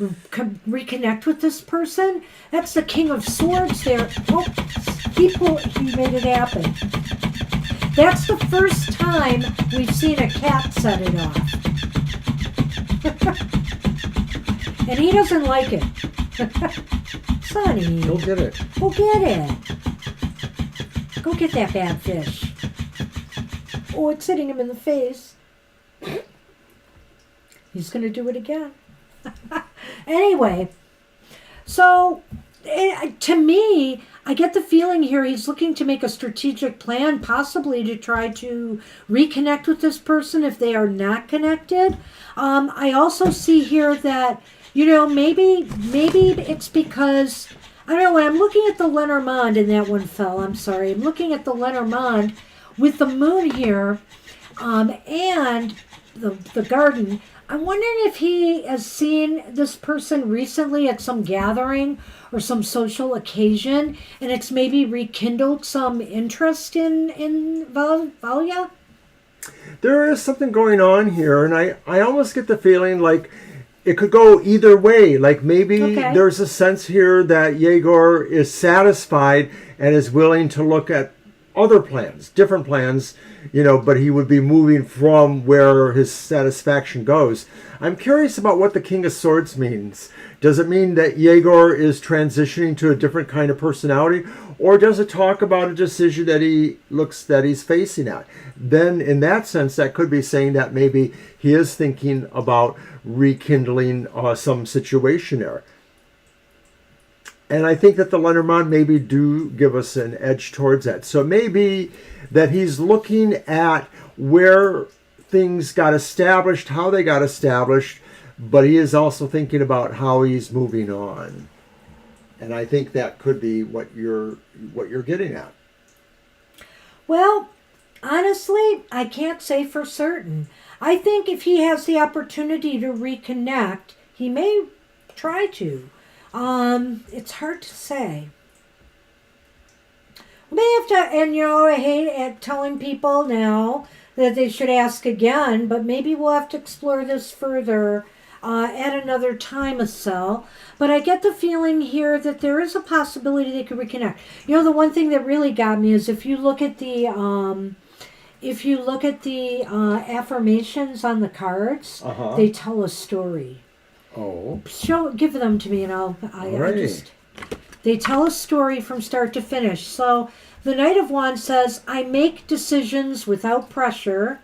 reconnect with this person? That's the King of Swords there. Oh, he made it happen. That's the first time we've seen a cat set it off. And he doesn't like it. Sonny. Go get it. Go get it. Go get that bad fish. Oh, it's hitting him in the face. He's going to do it again. Anyway, so to me, I get the feeling here he's looking to make a strategic plan, possibly to try to reconnect with this person if they are not connected. I also see here that, maybe it's because, I don't know, when I'm looking at the Lenormand, and that one fell, I'm sorry. I'm looking at the Lenormand with the moon here and the garden. I'm wondering if he has seen this person recently at some gathering or some social occasion, and it's maybe rekindled some interest in Valia. There is something going on here, and I almost get the feeling like it could go either way. Like maybe there's a sense here that Yegor is satisfied and is willing to look at other plans, different plans, but he would be moving from where his satisfaction goes. I'm curious about what the King of Swords means. Does it mean that Yegor is transitioning to a different kind of personality? Or does it talk about a decision that he's facing at? Then in that sense, that could be saying that maybe he is thinking about rekindling some situation there. And I think that the Lenormand maybe do give us an edge towards that. So maybe that he's looking at where things got established, how they got established, but he is also thinking about how he's moving on. And I think that could be what you're getting at. Well, Honestly, I can't say for certain. I think if he has the opportunity to reconnect, he may try to. It's hard to say. We may have to, and I hate at telling people now that they should ask again, but maybe we'll have to explore this further at another time, Estelle. But I get the feeling here that there is a possibility they could reconnect. The one thing that really got me is if you look at the affirmations on the cards, they tell a story. Oh. Give them to me, and they tell a story from start to finish. So the Knight of Wands says, I make decisions without pressure.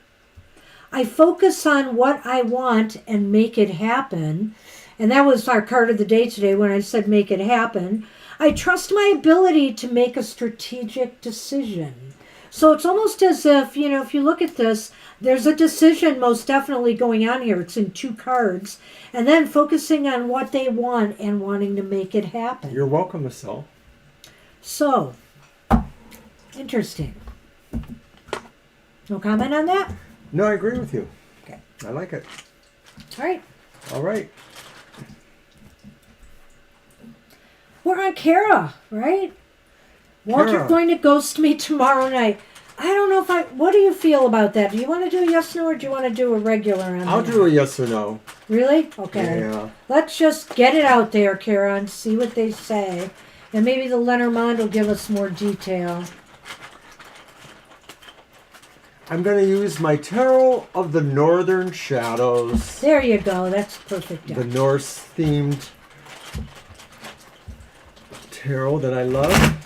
I focus on what I want and make it happen. And that was our card of the day today when I said make it happen. I trust my ability to make a strategic decision. So it's almost as if, if you look at this, there's a decision most definitely going on here. It's in 2 cards. And then focusing on what they want and wanting to make it happen. You're welcome, Estelle. So, interesting. No comment on that? No, I agree with you. Okay. I like it. All right. All right. We're on Kara, right? Walter going to ghost me tomorrow night. I don't know what do you feel about that? Do you want to do a yes or no, or do you want to do a regular on that? I'll do a yes or no. Really? Okay. Yeah. Let's just get it out there, Kara, and see what they say. And maybe the Lenormand will give us more detail. I'm going to use my Tarot of the Northern Shadows. There you go. That's perfect. The Norse-themed tarot that I love.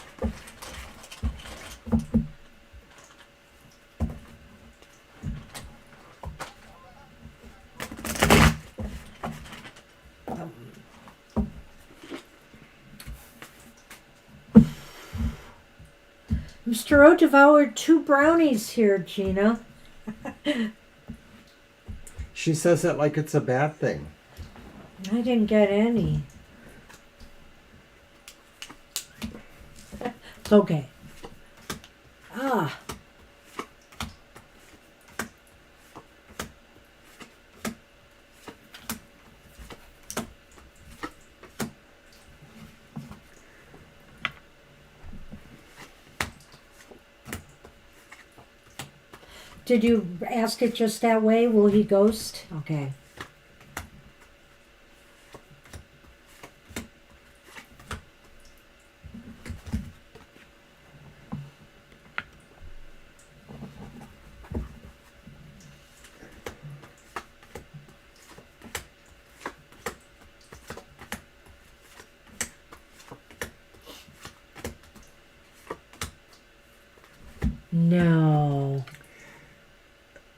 Mr. O devoured 2 brownies here, Gina. She says it like it's a bad thing. I didn't get any. It's okay. Ah. Did you ask it just that way? Will he ghost? Okay. No.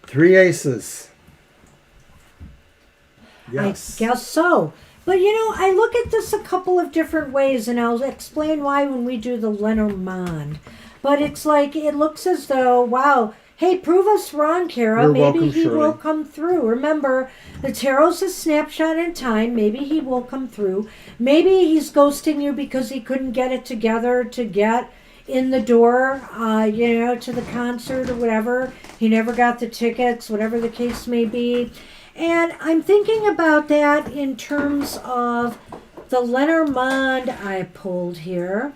3 aces. Yes. I guess so. But I look at this a couple of different ways, and I'll explain why when we do the Lenormand. But it's like, it looks as though, wow, hey, prove us wrong, Kara. You're Maybe welcome, he Shirley. will come through. Remember, the tarot's a snapshot in time. Maybe he will come through. Maybe he's ghosting you because he couldn't get it together to get in the door, to the concert or whatever. He never got the tickets, whatever the case may be. And I'm thinking about that in terms of the Lenormand I pulled here.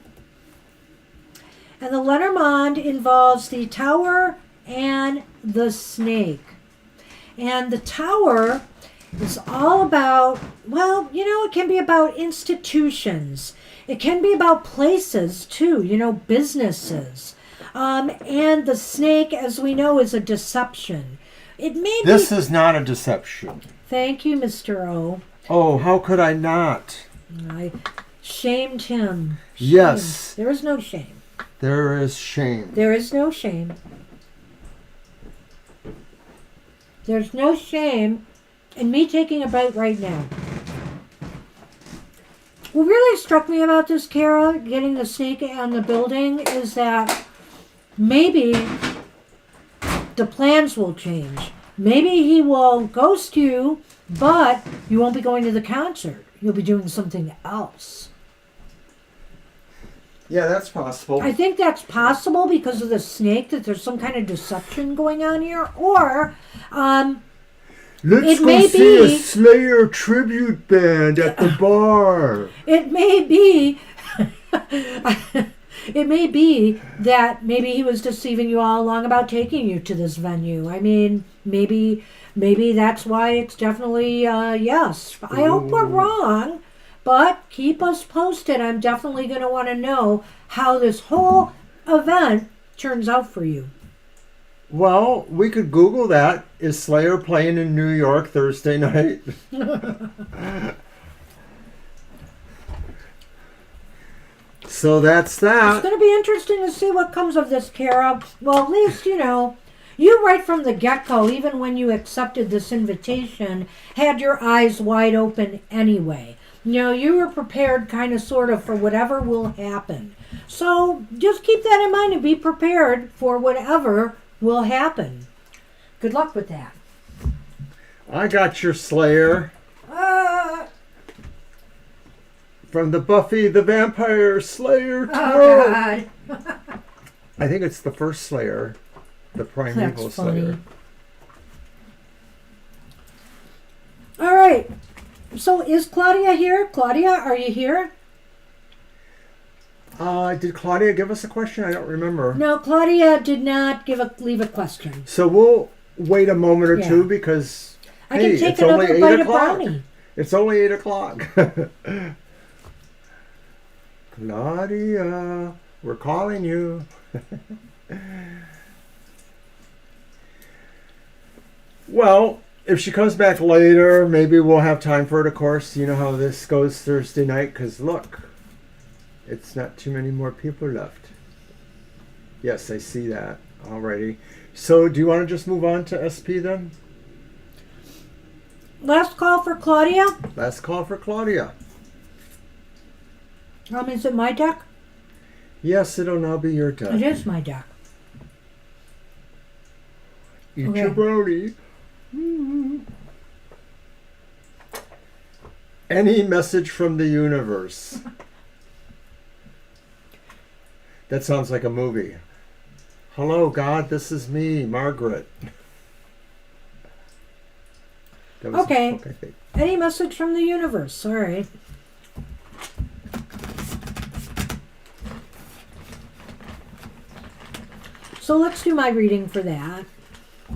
And the Lenormand involves the Tower and the Snake. And the Tower is all about, it can be about institutions. It can be about places, too, businesses. And the snake, as we know, is a deception. This is not a deception. Thank you, Mr. O. Oh, how could I not? I shamed him. Yes. There is no shame. There is shame. There is no shame. There's no shame in me taking a bite right now. What really struck me about this, Kara, getting the snake on the building, is that maybe the plans will change. Maybe he will ghost you, but you won't be going to the concert. You'll be doing something else. Yeah, that's possible. I think that's possible because of the snake, that there's some kind of deception going on here. Or let's go see a Slayer tribute band at the bar. It may be... It may be that maybe he was deceiving you all along about taking you to this venue. I mean, maybe that's why it's definitely yes. I hope we're wrong, but keep us posted. I'm definitely going to want to know how this whole event turns out for you. Well, we could Google that. Is Slayer playing in New York Thursday night? So that's that. It's going to be interesting to see what comes of this, Kara. Well, at least, you right from the get-go, even when you accepted this invitation, had your eyes wide open anyway. You were prepared kind of sort of for whatever will happen. So just keep that in mind and be prepared for whatever will happen. Good luck with that. I got your Slayer. From the Buffy the Vampire Slayer Tarot. Oh, God. I think it's the first Slayer. The Primeval Slayer. All right. So is Claudia here? Claudia, are you here? Did Claudia give us a question? I don't remember. No, Claudia did not leave a question. So we'll wait a moment or two because I can take another bite of brownie. It's only 8 o'clock. Claudia, we're calling you. Well, if she comes back later, maybe we'll have time for it, of course. You know how this goes Thursday night, because look, it's not too many more people left. Yes, I see that already. So do you want to just move on to SP then? Last call for Claudia? Last call for Claudia. Is it my deck? Yes, it'll now be your deck. It is my deck. Eat your brownie. Any message from the universe? That sounds like a movie. Hello, God, this is me, Margaret. Okay. Any message from the universe? All right. So let's do my reading for that.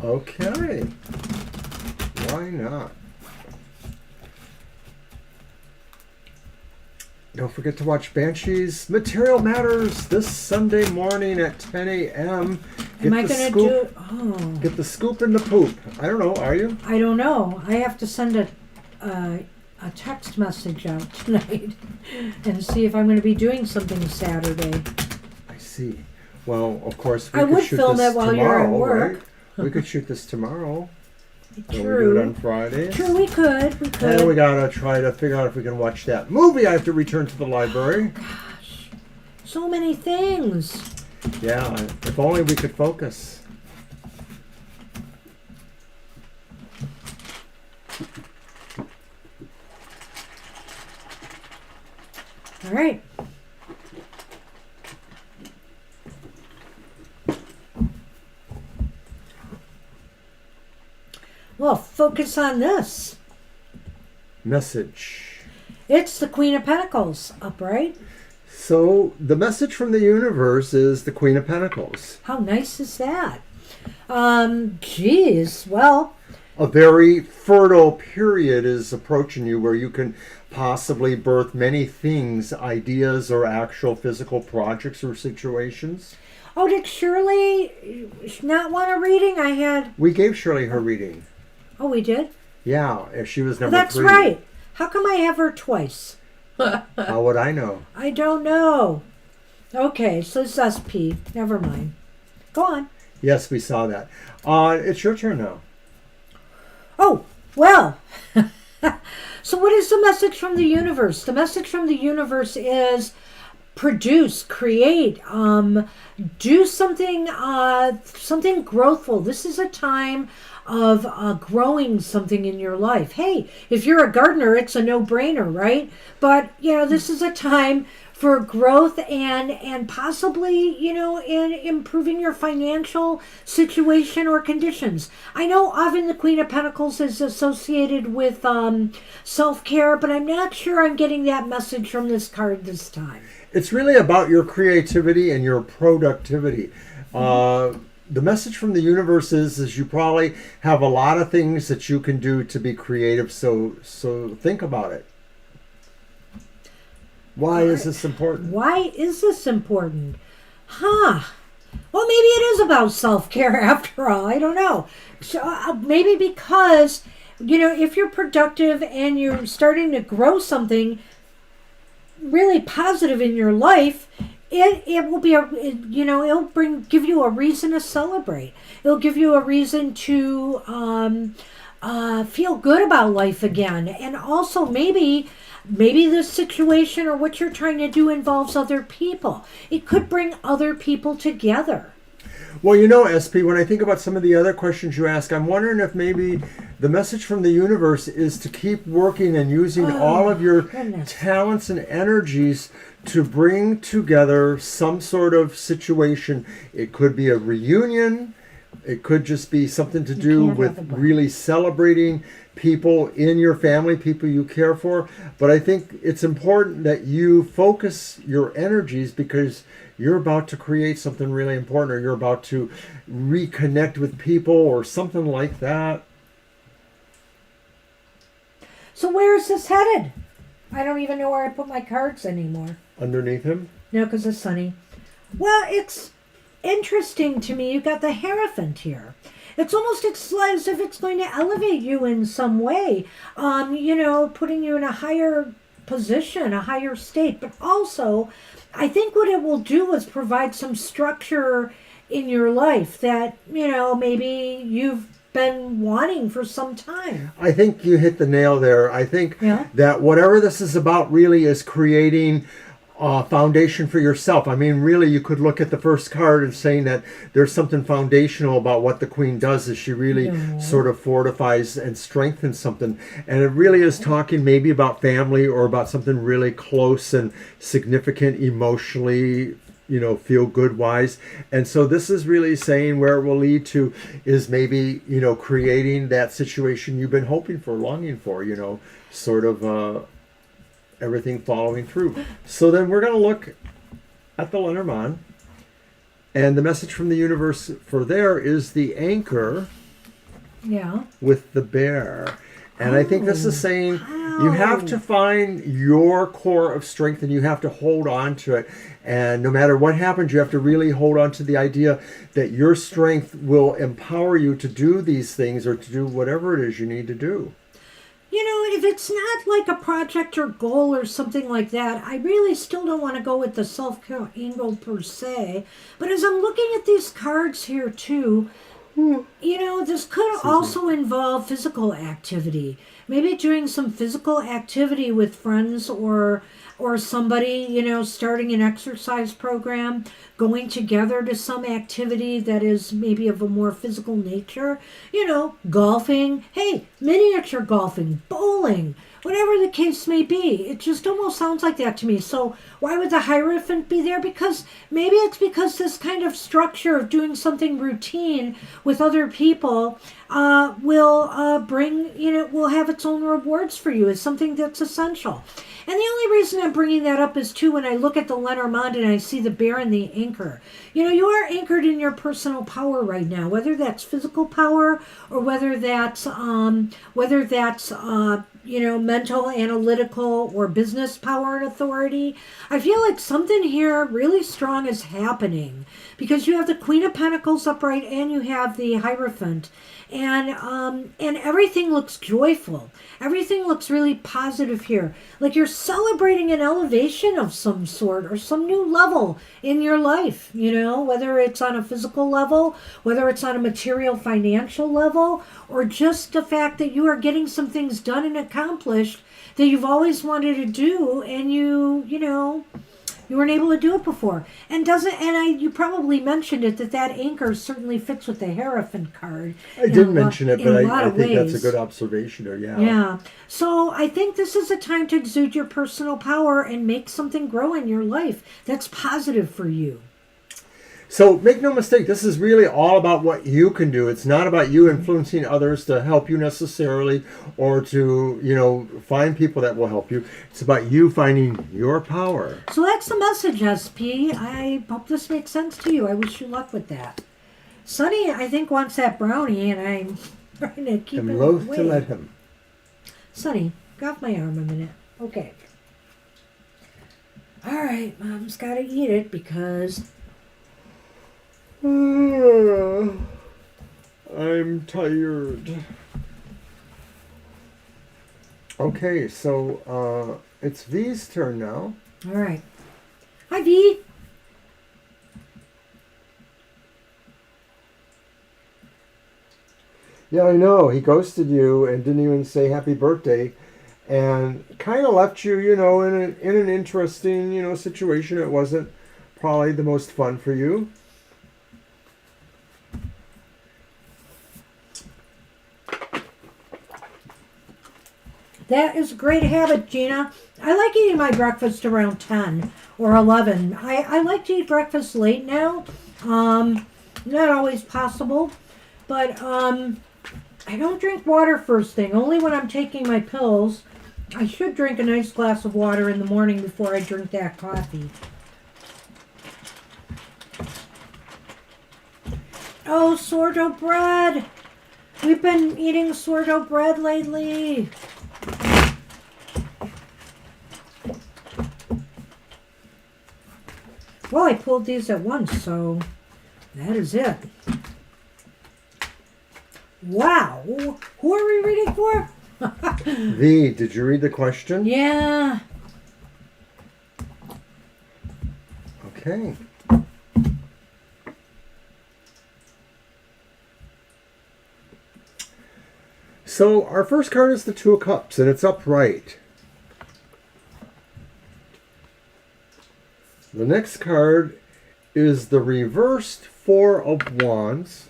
Okay. Why not? Don't forget to watch Banshee's Material Matters this Sunday morning at 10 a.m. Am I going to do... Oh. Get the scoop and the poop. I don't know. Are you? I don't know. I have to send a text message out tonight and see if I'm going to be doing something Saturday. I see. Well, of course, we I could would shoot film this it while tomorrow, you're at work. Right? We could shoot this tomorrow. True. Or we do it on Fridays. True, we could. And we gotta try to figure out if we can watch that movie. I have to return to the library. Oh, gosh. So many things. Yeah, if only we could focus. All right. Well, focus on this. Message. It's the Queen of Pentacles, upright. So the message from the universe is the Queen of Pentacles. How nice is that? Geez, well. A very fertile period is approaching you where you can possibly birth many things, ideas, or actual physical projects or situations. Oh, did Shirley not want a reading? We gave Shirley her reading. Oh, we did? Yeah, if she was number 3. That's right. How come I have her twice? How would I know? I don't know. Okay, so it's SP. Never mind. Go on. Yes, we saw that. It's your turn now. Oh, well. So what is the message from the universe? The message from the universe is produce, create, do something growthful. This is a time of growing something in your life. Hey, if you're a gardener, it's a no-brainer, right? But, this is a time for growth and possibly, in improving your financial situation or conditions. I know often the Queen of Pentacles is associated with self-care, but I'm not sure I'm getting that message from this card this time. It's really about your creativity and your productivity. The message from the universe is you probably have a lot of things that you can do to be creative, so think about it. Why is this important? Why is this important? Well, maybe it is about self-care after all. I don't know. So, maybe because, if you're productive and you're starting to grow something really positive in your life, it will be it'll give you a reason to celebrate. It'll give you a reason to feel good about life again. And also maybe this situation or what you're trying to do involves other people. It could bring other people together. Well, SP, when I think about some of the other questions you ask, I'm wondering if maybe the message from the universe is to keep working and using all of your talents and energies to bring together some sort of situation. It could be a reunion. It could just be something to do with really celebrating people in your family, people you care for. But I think it's important that you focus your energies because you're about to create something really important, or you're about to reconnect with people or something like that. So where is this headed? I don't even know where I put my cards anymore. Underneath him? No, because it's sunny. Well, it's interesting to me. You've got the Hierophant here. It's almost as if it's going to elevate you in some way, putting you in a higher position, a higher state. But also, I think what it will do is provide some structure in your life that, maybe you've been wanting for some time. I think you hit the nail there. I think that whatever this is about really is creating foundation for yourself. I mean, really, you could look at the first card and saying that there's something foundational about what the Queen does, is she really sort of fortifies and strengthens something. And it really is talking maybe about family or about something really close and significant emotionally, feel good wise. And so this is really saying where it will lead to is maybe, creating that situation you've been hoping for, longing for, sort of everything following through. So then we're going to look at the Lenormand, and the message from the universe for there is the anchor with the bear. And I think this is saying you have to find your core of strength and you have to hold on to it. And no matter what happens, you have to really hold on to the idea that your strength will empower you to do these things or to do whatever it is you need to do. If it's not like a project or goal or something like that, I really still don't want to go with the self-care angle per se. But as I'm looking at these cards here too, this could also involve physical activity. Maybe doing some physical activity with friends or somebody, starting an exercise program, going together to some activity that is maybe of a more physical nature, golfing, miniature golfing, bowling, whatever the case may be. It just almost sounds like that to me. So why would the Hierophant be there? Because maybe it's because this kind of structure of doing something routine with other people will will have its own rewards for you. It's something that's essential. And the only reason I'm bringing that up is, too, when I look at the Lenormand and I see the bear and the anchor. You are anchored in your personal power right now, whether that's physical power or whether that's mental, analytical, or business power and authority. I feel like something here really strong is happening because you have the Queen of Pentacles upright and you have the Hierophant. And everything looks joyful. Everything looks really positive here. Like you're celebrating an elevation of some sort or some new level in your life, whether it's on a physical level, whether it's on a material financial level, or just the fact that you are getting some things done and accomplished that you've always wanted to do, and You weren't able to do it before. You probably mentioned it, that anchor certainly fits with the Hierophant card. I did mention it, but I think that's a good observation there, yeah. Yeah. So I think this is a time to exude your personal power and make something grow in your life that's positive for you. So make no mistake, this is really all about what you can do. It's not about you influencing others to help you necessarily, or to, find people that will help you. It's about you finding your power. So that's the message, SP. I hope this makes sense to you. I wish you luck with that. Sonny, I think, wants that brownie, and I'm trying to keep him away. I'm loath to let him. Sonny, get off my arm a minute. Okay. All right, Mom's got to eat it because... I'm tired. Okay, so it's V's turn now. All right. Hi, V. Yeah, I know. He ghosted you and didn't even say happy birthday, and kind of left you, in an interesting, situation. It wasn't probably the most fun for you. That is a great habit, Gina. I like eating my breakfast around 10 or 11. I like to eat breakfast late now. Not always possible. But I don't drink water first thing. Only when I'm taking my pills. I should drink a nice glass of water in the morning before I drink that coffee. Oh, sourdough bread. We've been eating sourdough bread lately. Well, I pulled these at once, so that is it. Wow. Who are we reading for? V, did you read the question? Yeah. Okay. So our first card is the Two of Cups, and it's upright. The next card is the reversed Four of Wands.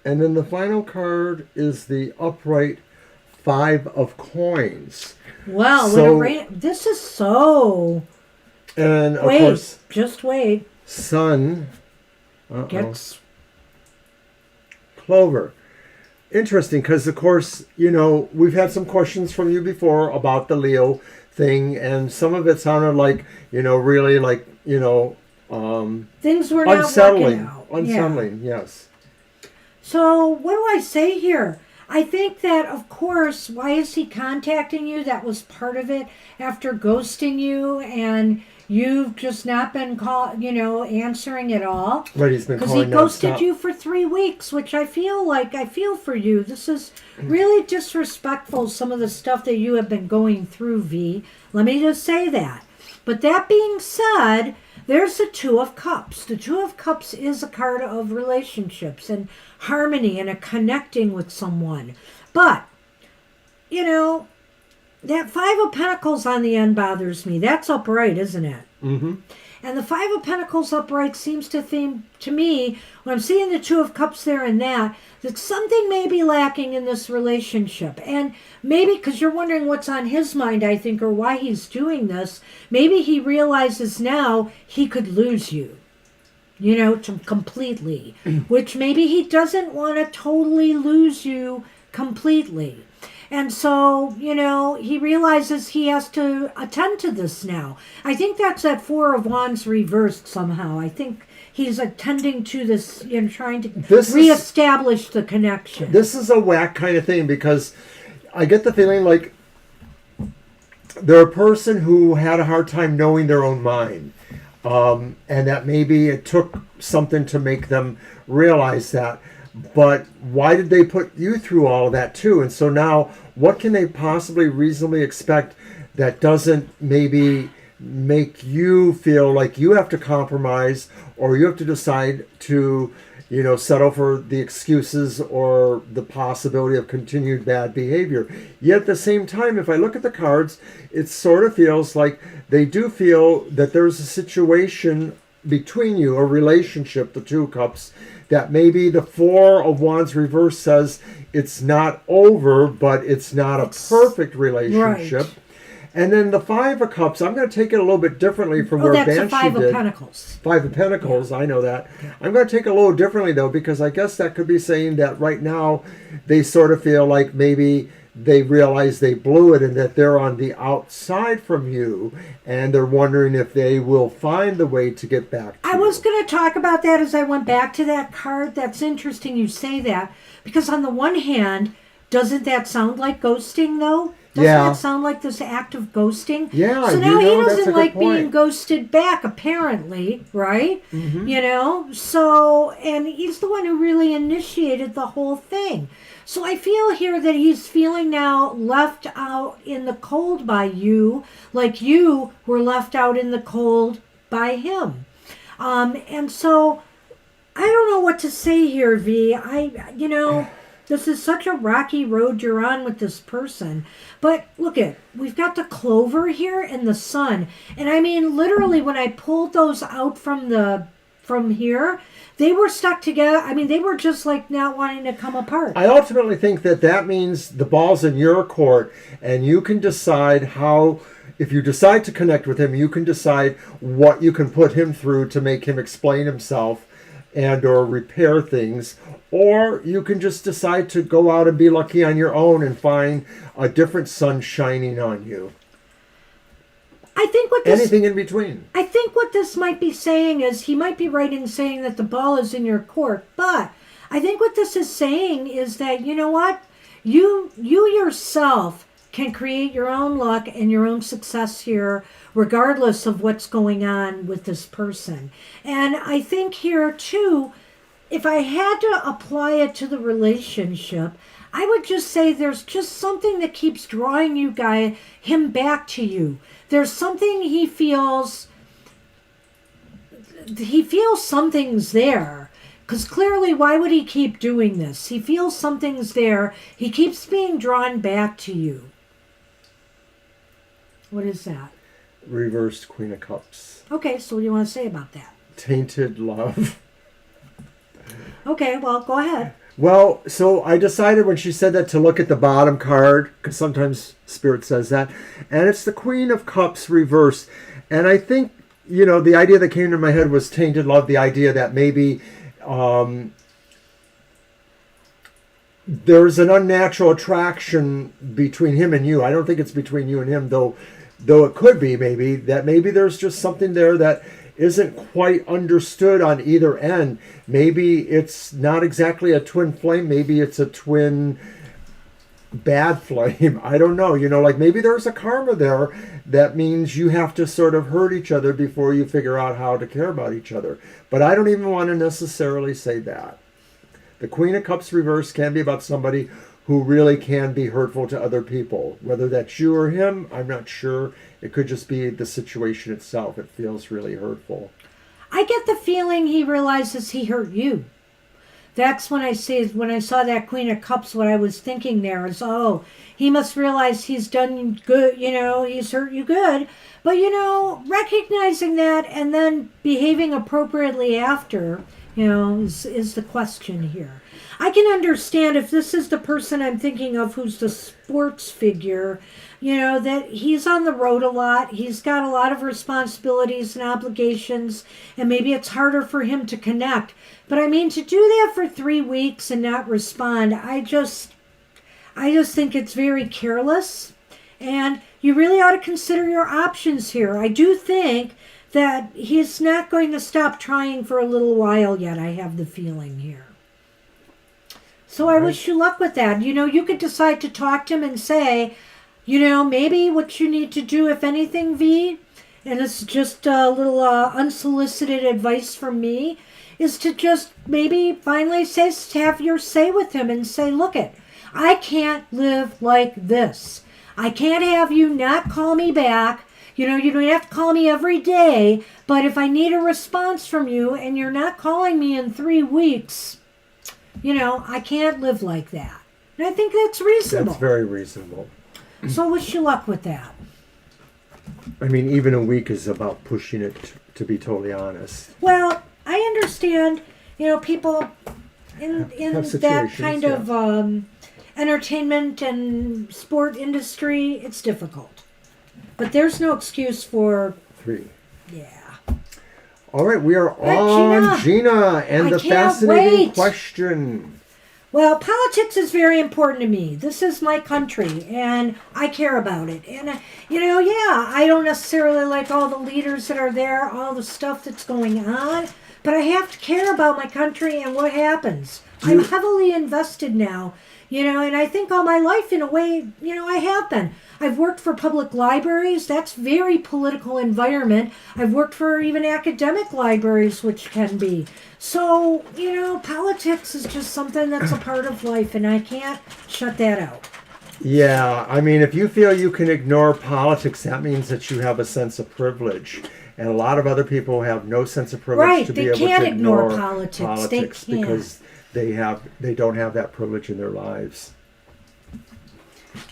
And then the final card is the upright Five of Coins. Wow, this is so... And of course... Just wait. Sun Gets... Clover. Interesting, because of course, we've had some questions from you before about the Leo thing, and some of it sounded like, really like, things were not working out. Unsettling, yes. So, what do I say here? I think that, of course, why is he contacting you? That was part of it. After ghosting you, and you've just not been answering at all. Right, he's been calling because he ghosted you for 3 weeks, which I feel for you. This is really disrespectful, some of the stuff that you have been going through, V. Let me just say that. But that being said, there's the Two of Cups. The Two of Cups is a card of relationships and harmony and a connecting with someone. But, that Five of Pentacles on the end bothers me. That's upright, isn't it? Mm-hmm. And the Five of Pentacles upright seems to me, when I'm seeing the Two of Cups there and that something may be lacking in this relationship. And maybe, because you're wondering what's on his mind, I think, or why he's doing this, maybe he realizes now he could lose you, completely. Which maybe he doesn't want to totally lose you completely. And so, he realizes he has to attend to this now. I think that's that Four of Wands reversed somehow. I think he's attending to this, trying to reestablish the connection. This is a whack kind of thing, because I get the feeling like they're a person who had a hard time knowing their own mind. And that maybe it took something to make them realize that. But why did they put you through all of that too? And so now, what can they possibly reasonably expect that doesn't maybe make you feel like you have to compromise, or you have to decide to, settle for the excuses or the possibility of continued bad behavior. Yet at the same time, if I look at the cards, it sort of feels like they do feel that there's a situation between you, a relationship, the Two of Cups, that maybe the Four of Wands reverse says it's not over, but it's not a perfect relationship. Right. And then the Five of Cups, I'm going to take it a little bit differently from where Banshee did. That's the Five of Pentacles. Five of Pentacles, yeah. I know that. Yeah. I'm going to take it a little differently, though, because I guess that could be saying that right now they sort of feel like maybe they realize they blew it and that they're on the outside from you, and they're wondering if they will find the way to get back to you. I was going to talk about that as I went back to that card. That's interesting you say that, because on the one hand, doesn't that sound like ghosting, though? Doesn't that sound like this act of ghosting? Yeah. So now he doesn't like being ghosted back, apparently, right? Mm-hmm. So, and he's the one who really initiated the whole thing. So I feel here that he's feeling now left out in the cold by you, like you were left out in the cold by him. And so I don't know what to say here, V. This is such a rocky road you're on with this person. But look we've got the Clover here and the Sun. And I mean, literally, when I pulled those out from here, they were stuck together. I mean, they were just like not wanting to come apart. I ultimately think that means the ball's in your court, and you can decide how, if you decide to connect with him, you can decide what you can put him through to make him explain himself and or repair things, or you can just decide to go out and be lucky on your own and find a different sun shining on you. I think anything in between. I think what this might be saying is he might be right in saying that the ball is in your court, but I think what this is saying is that, you know what? You yourself can create your own luck and your own success here, regardless of what's going on with this person. And I think here, too, if I had to apply it to the relationship, I would just say there's just something that keeps drawing him back to you. There's something he feels something's there. Because clearly, why would he keep doing this? He feels something's there. He keeps being drawn back to you. What is that? Reversed Queen of Cups. Okay, so what do you want to say about that? Tainted love. Okay, well, go ahead. Well, so I decided when she said that to look at the bottom card, because sometimes Spirit says that, and it's the Queen of Cups reversed. And I think, the idea that came to my head was tainted love, the idea that maybe there's an unnatural attraction between him and you. I don't think it's between you and him, though it could be maybe there's just something there that isn't quite understood on either end. Maybe it's not exactly a twin flame. Maybe it's a twin bad flame. I don't know. Maybe there's a karma there that means you have to sort of hurt each other before you figure out how to care about each other. But I don't even want to necessarily say that. The Queen of Cups reverse can be about somebody who really can be hurtful to other people. Whether that's you or him, I'm not sure. It could just be the situation itself. It feels really hurtful. I get the feeling he realizes he hurt you. That's when I saw that Queen of Cups, what I was thinking there is, he must realize he's done good, he's hurt you good. But, recognizing that and then behaving appropriately after, is the question here. I can understand if this is the person I'm thinking of who's the sports figure, that he's on the road a lot. He's got a lot of responsibilities and obligations, and maybe it's harder for him to connect. But I mean, to do that for 3 weeks and not respond, I just think it's very careless. And you really ought to consider your options here. I do think that he's not going to stop trying for a little while yet. I have the feeling here. So I wish you luck with that. You could decide to talk to him and say, maybe what you need to do, if anything, V, and it's just a little unsolicited advice from me, is to just maybe finally have your say with him and say, I can't live like this. I can't have you not call me back. You don't have to call me every day, but if I need a response from you and you're not calling me in 3 weeks, I can't live like that. And I think that's reasonable. That's very reasonable. So wish you luck with that. I mean, even a week is about pushing it, to be totally honest. Well, I understand, people in that kind of entertainment and sport industry, it's difficult. But there's no excuse for 3. Yeah. All right, we are on Gina and the fascinating wait. question. Well, politics is very important to me. This is my country, and I care about it. And, I don't necessarily like all the leaders that are there, all the stuff that's going on, but I have to care about my country and what happens. I'm heavily invested now, and I think all my life, in a way, I have been. I've worked for public libraries. That's very political environment. I've worked for even academic libraries, which can be. So, politics is just something that's a part of life, and I can't shut that out. Yeah, I mean, if you feel you can ignore politics, that means that you have a sense of privilege. And a lot of other people have no sense of privilege to be able to ignore politics because they don't have that privilege in their lives.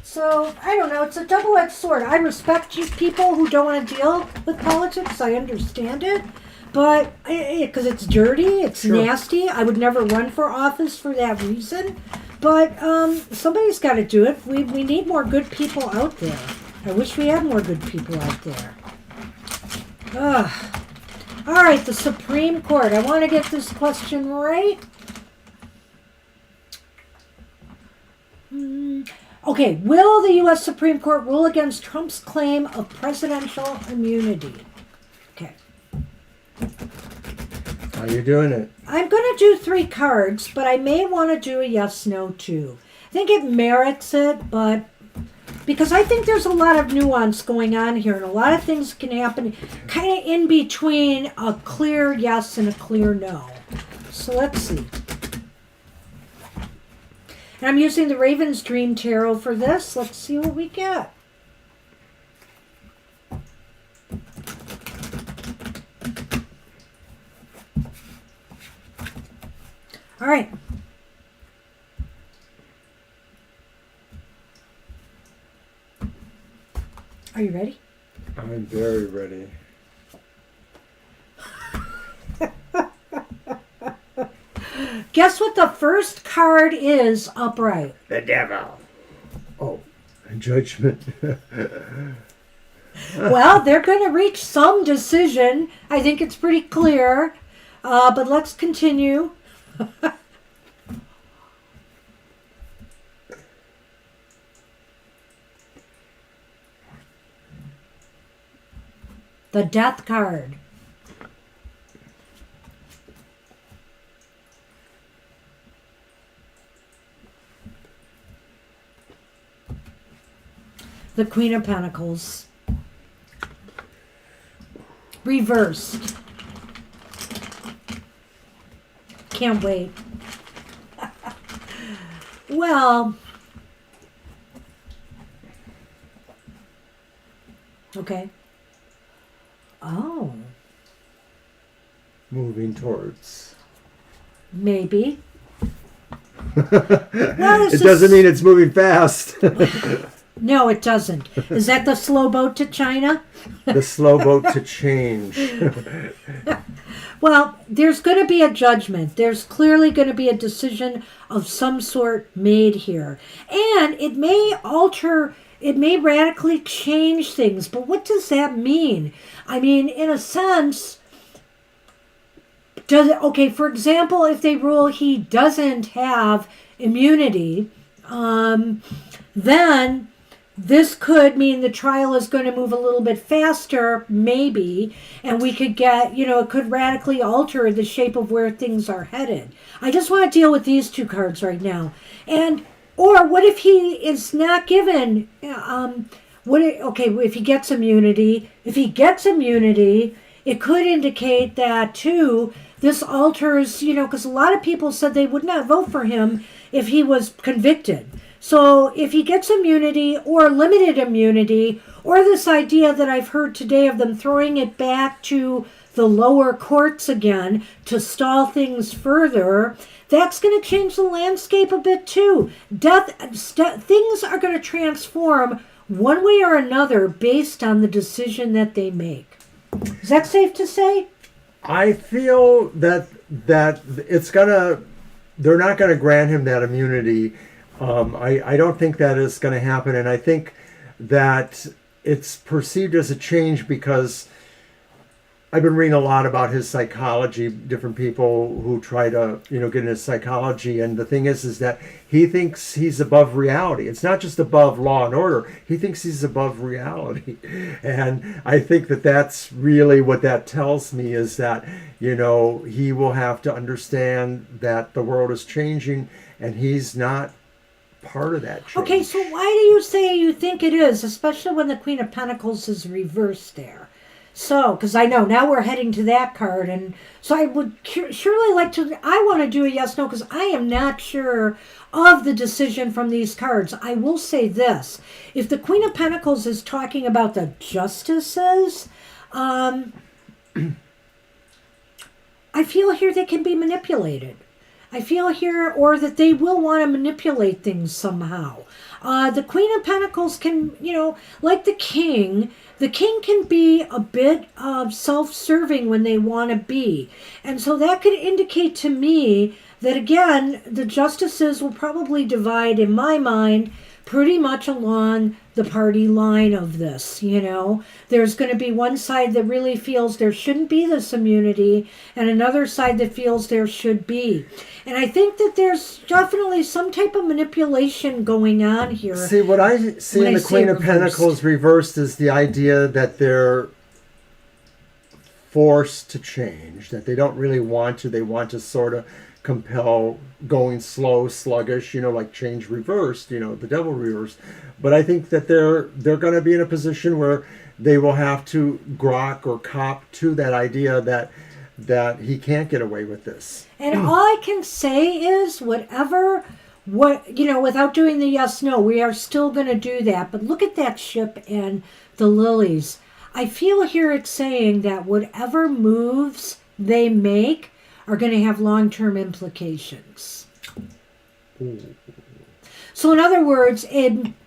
So, I don't know, it's a double-edged sword. I respect people who don't want to deal with politics. I understand it. But, because it's dirty, it's nasty. I would never run for office for that reason. But somebody's got to do it. We need more good people out there. I wish we had more good people out there. Ugh. All right, the Supreme Court. I want to get this question right. Okay, will the U.S. Supreme Court rule against Trump's claim of presidential immunity? Okay. How are you doing it? I'm going to do 3 cards, but I may want to do a yes-no too. I think it merits it, but because I think there's a lot of nuance going on here, and a lot of things can happen kind of in between a clear yes and a clear no. So let's see. And I'm using the Raven's Dream Tarot for this. Let's see what we get. All right. Are you ready? I'm very ready. Guess what the first card is upright? The devil. Oh, judgment. Well, they're going to reach some decision. I think it's pretty clear. But let's continue. The Death card. The Queen of Pentacles. Reversed. Can't wait. Well. Okay. Oh. Moving towards. Maybe. Well, it doesn't mean it's moving fast. No, it doesn't. Is that the slow boat to China? The slow boat to change. Well, there's going to be a judgment. There's clearly going to be a decision of some sort made here. And it may alter, it may radically change things. But what does that mean? I mean, in a sense, does it, okay, for example, if they rule he doesn't have immunity, then this could mean the trial is going to move a little bit faster, maybe, and we could get, it could radically alter the shape of where things are headed. I just want to deal with these 2 cards right now. Or what if he is not given, if he gets immunity, it could indicate that, too, this alters, because a lot of people said they would not vote for him if he was convicted. So if he gets immunity or limited immunity, or this idea that I've heard today of them throwing it back to the lower courts again to stall things further, that's going to change the landscape a bit too. Things are going to transform one way or another based on the decision that they make. Is that safe to say? I feel that it's gonna. They're not going to grant him that immunity. I don't think that is going to happen, and I think that it's perceived as a change because I've been reading a lot about his psychology, different people who try to, get into his psychology. And the thing is that he thinks he's above reality. It's not just above law and order. He thinks he's above reality. And I think that that's really what that tells me is that, he will have to understand that the world is changing and he's not part of that change. Okay, so why do you say you think it is, especially when the Queen of Pentacles is reversed there? So, because I know now we're heading to that card, and so I would surely like to, I want to do a yes, no, because I am not sure of the decision from these cards. I will say this. If the Queen of Pentacles is talking about the justices, I feel here they can be manipulated. I feel here, or that they will want to manipulate things somehow. The Queen of Pentacles can, like the King can be a bit self-serving when they want to be. And so that could indicate to me that, again, the justices will probably divide, in my mind, pretty much along the party line of this, There's going to be one side that really feels there shouldn't be this immunity and another side that feels there should be. And I think that there's definitely some type of manipulation going on here. See, what I see in the Queen of Pentacles reversed is the idea that they're forced to change, that they don't really want to. They want to sort of compel going slow, sluggish, like change reversed, the devil reversed. But I think that they're going to be in a position where they will have to grok or cop to that idea that he can't get away with this. And all I can say is without doing the yes, no, we are still going to do that. But look at that ship and the lilies. I feel here it's saying that whatever moves they make are going to have long-term implications. Ooh. So in other words,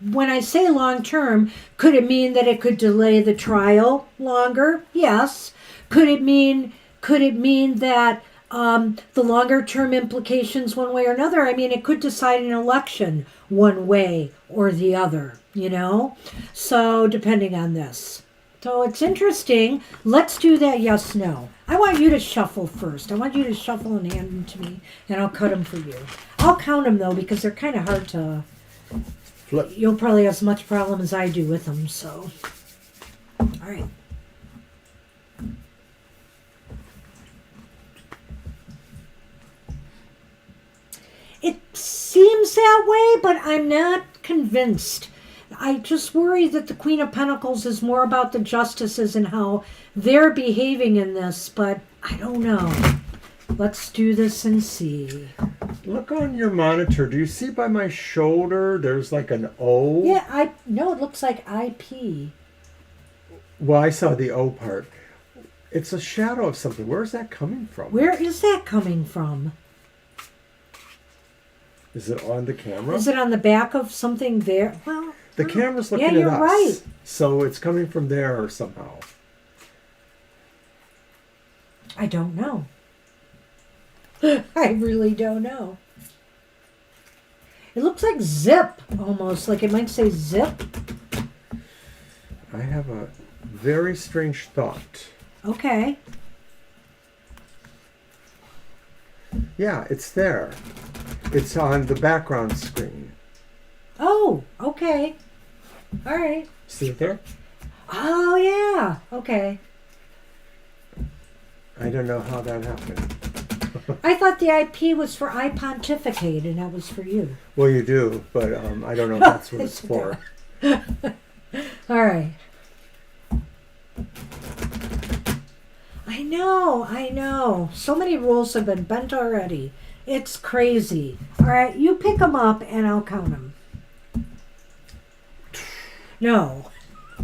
when I say long-term, could it mean that it could delay the trial longer? Yes. Could it mean that the longer-term implications one way or another? I mean, it could decide an election one way or the other, So depending on this. So it's interesting. Let's do that yes, no. I want you to shuffle first. I want you to shuffle and hand them to me, and I'll cut them for you. I'll count them, though, because they're kind of hard to... Flip. You'll probably have as much problem as I do with them, so... All right. It seems that way, but I'm not convinced. I just worry that the Queen of Pentacles is more about the justices and how they're behaving in this, but I don't know. Let's do this and see. Look on your monitor. Do you see by my shoulder there's like an O? Yeah, no, it looks like IP. Well, I saw the O part. It's a shadow of something. Where is that coming from? Where is that coming from? Is it on the camera? Is it on the back of something there? Well, the camera's looking at us. Yeah, you're right. So it's coming from there somehow. I don't know. I really don't know. It looks like zip, almost. Like it might say zip. I have a very strange thought. Okay. Yeah, it's there. It's on the background screen. Oh, okay. All right. See it there? Oh, yeah. Okay. I don't know how that happened. I thought the IP was for I pontificate, and that was for you. Well, you do, but I don't know if that's what it's for. All right. I know. So many rules have been bent already. It's crazy. All right, you pick them up, and I'll count them. No.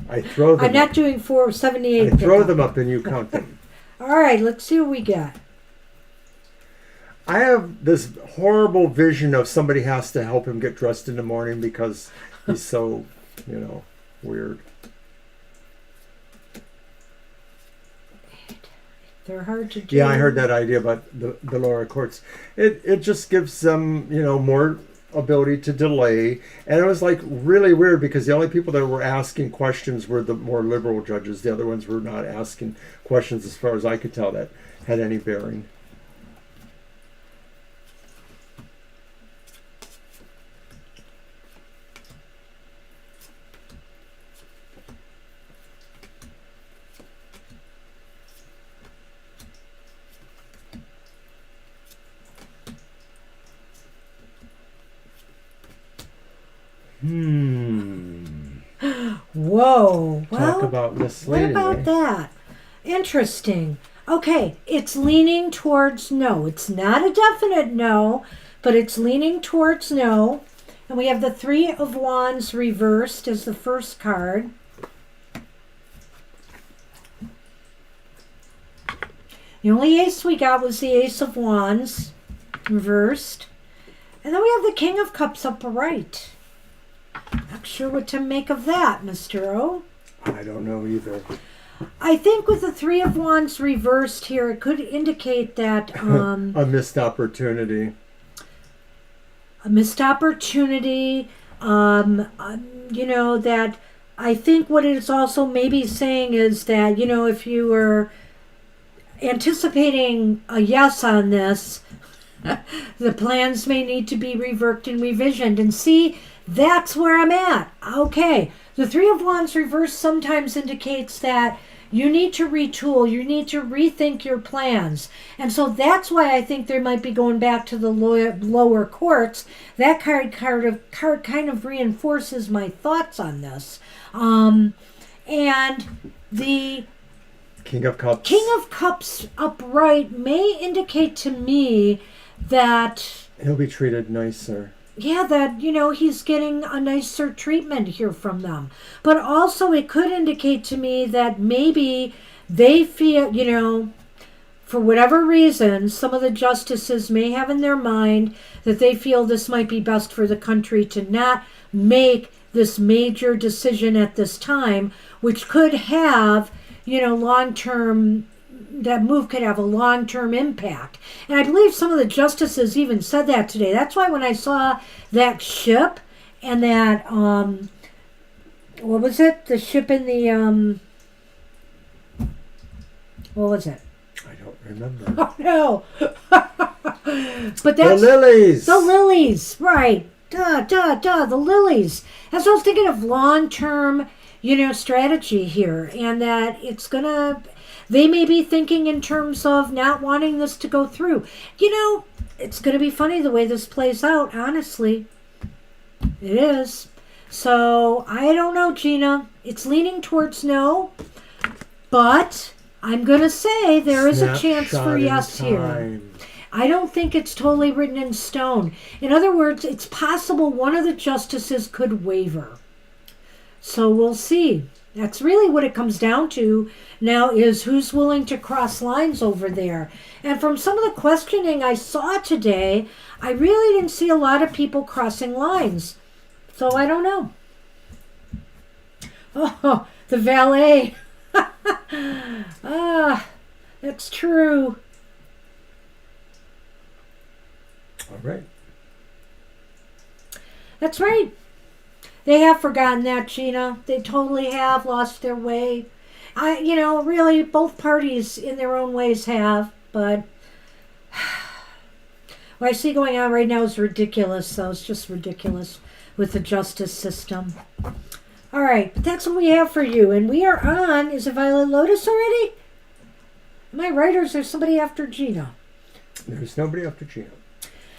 I throw them I'm not doing 478. I throw them up and you count them. All right, let's see what we got. I have this horrible vision of somebody has to help him get dressed in the morning because he's so, weird. They're hard to do. Yeah, I heard that idea about the lower courts. It just gives them, more ability to delay. And it was like really weird because the only people that were asking questions were the more liberal judges. The other ones were not asking questions as far as I could tell that had any bearing. Whoa. Well, talk about misleading. What about that? Interesting. Okay, it's leaning towards no. It's not a definite no, but it's leaning towards no. And we have the Three of Wands reversed as the first card. The only ace we got was the Ace of Wands reversed. And then we have the King of Cups upright. Not sure what to make of that, Mr. O. I don't know either. I think with the Three of Wands reversed here, it could indicate that... a missed opportunity. A missed opportunity. That I think what it's also maybe saying is that, if you were anticipating a yes on this, the plans may need to be reworked and revisioned. And see, that's where I'm at. Okay. The Three of Wands reversed sometimes indicates that you need to retool. You need to rethink your plans. And so that's why I think there might be going back to the lower courts. That card kind of reinforces my thoughts on this. And the King of Cups. King of Cups upright may indicate to me that he'll be treated nicer. Yeah, that, he's getting a nicer treatment here from them. But also it could indicate to me that maybe they feel, for whatever reason, some of the justices may have in their mind that they feel this might be best for the country to not make this major decision at this time, which could have, long-term... that move could have a long-term impact. And I believe some of the justices even said that today. That's why when I saw that ship and that, what was it? The ship in the, what was it? I don't remember. Oh, no. But that's... The lilies. The lilies, right. The lilies. That's what I was thinking of long-term, strategy here. And that it's going to... They may be thinking in terms of not wanting this to go through. It's going to be funny the way this plays out, honestly. It is. So, I don't know, Gina. It's leaning towards no. But I'm going to say there is a chance for yes here. I don't think it's totally written in stone. In other words, it's possible one of the justices could waver. So, we'll see. That's really what it comes down to now, is who's willing to cross lines over there. And from some of the questioning I saw today, I really didn't see a lot of people crossing lines. So I don't know. Oh, the valet. That's true. All right. That's right. They have forgotten that, Gina. They totally have lost their way. Really, both parties in their own ways have, but what I see going on right now is ridiculous, so it's just ridiculous with the justice system. All right, but that's what we have for you, and we are on, is it Violet Lotus already? Am I right, or is there somebody after Gina? There's nobody after Gina.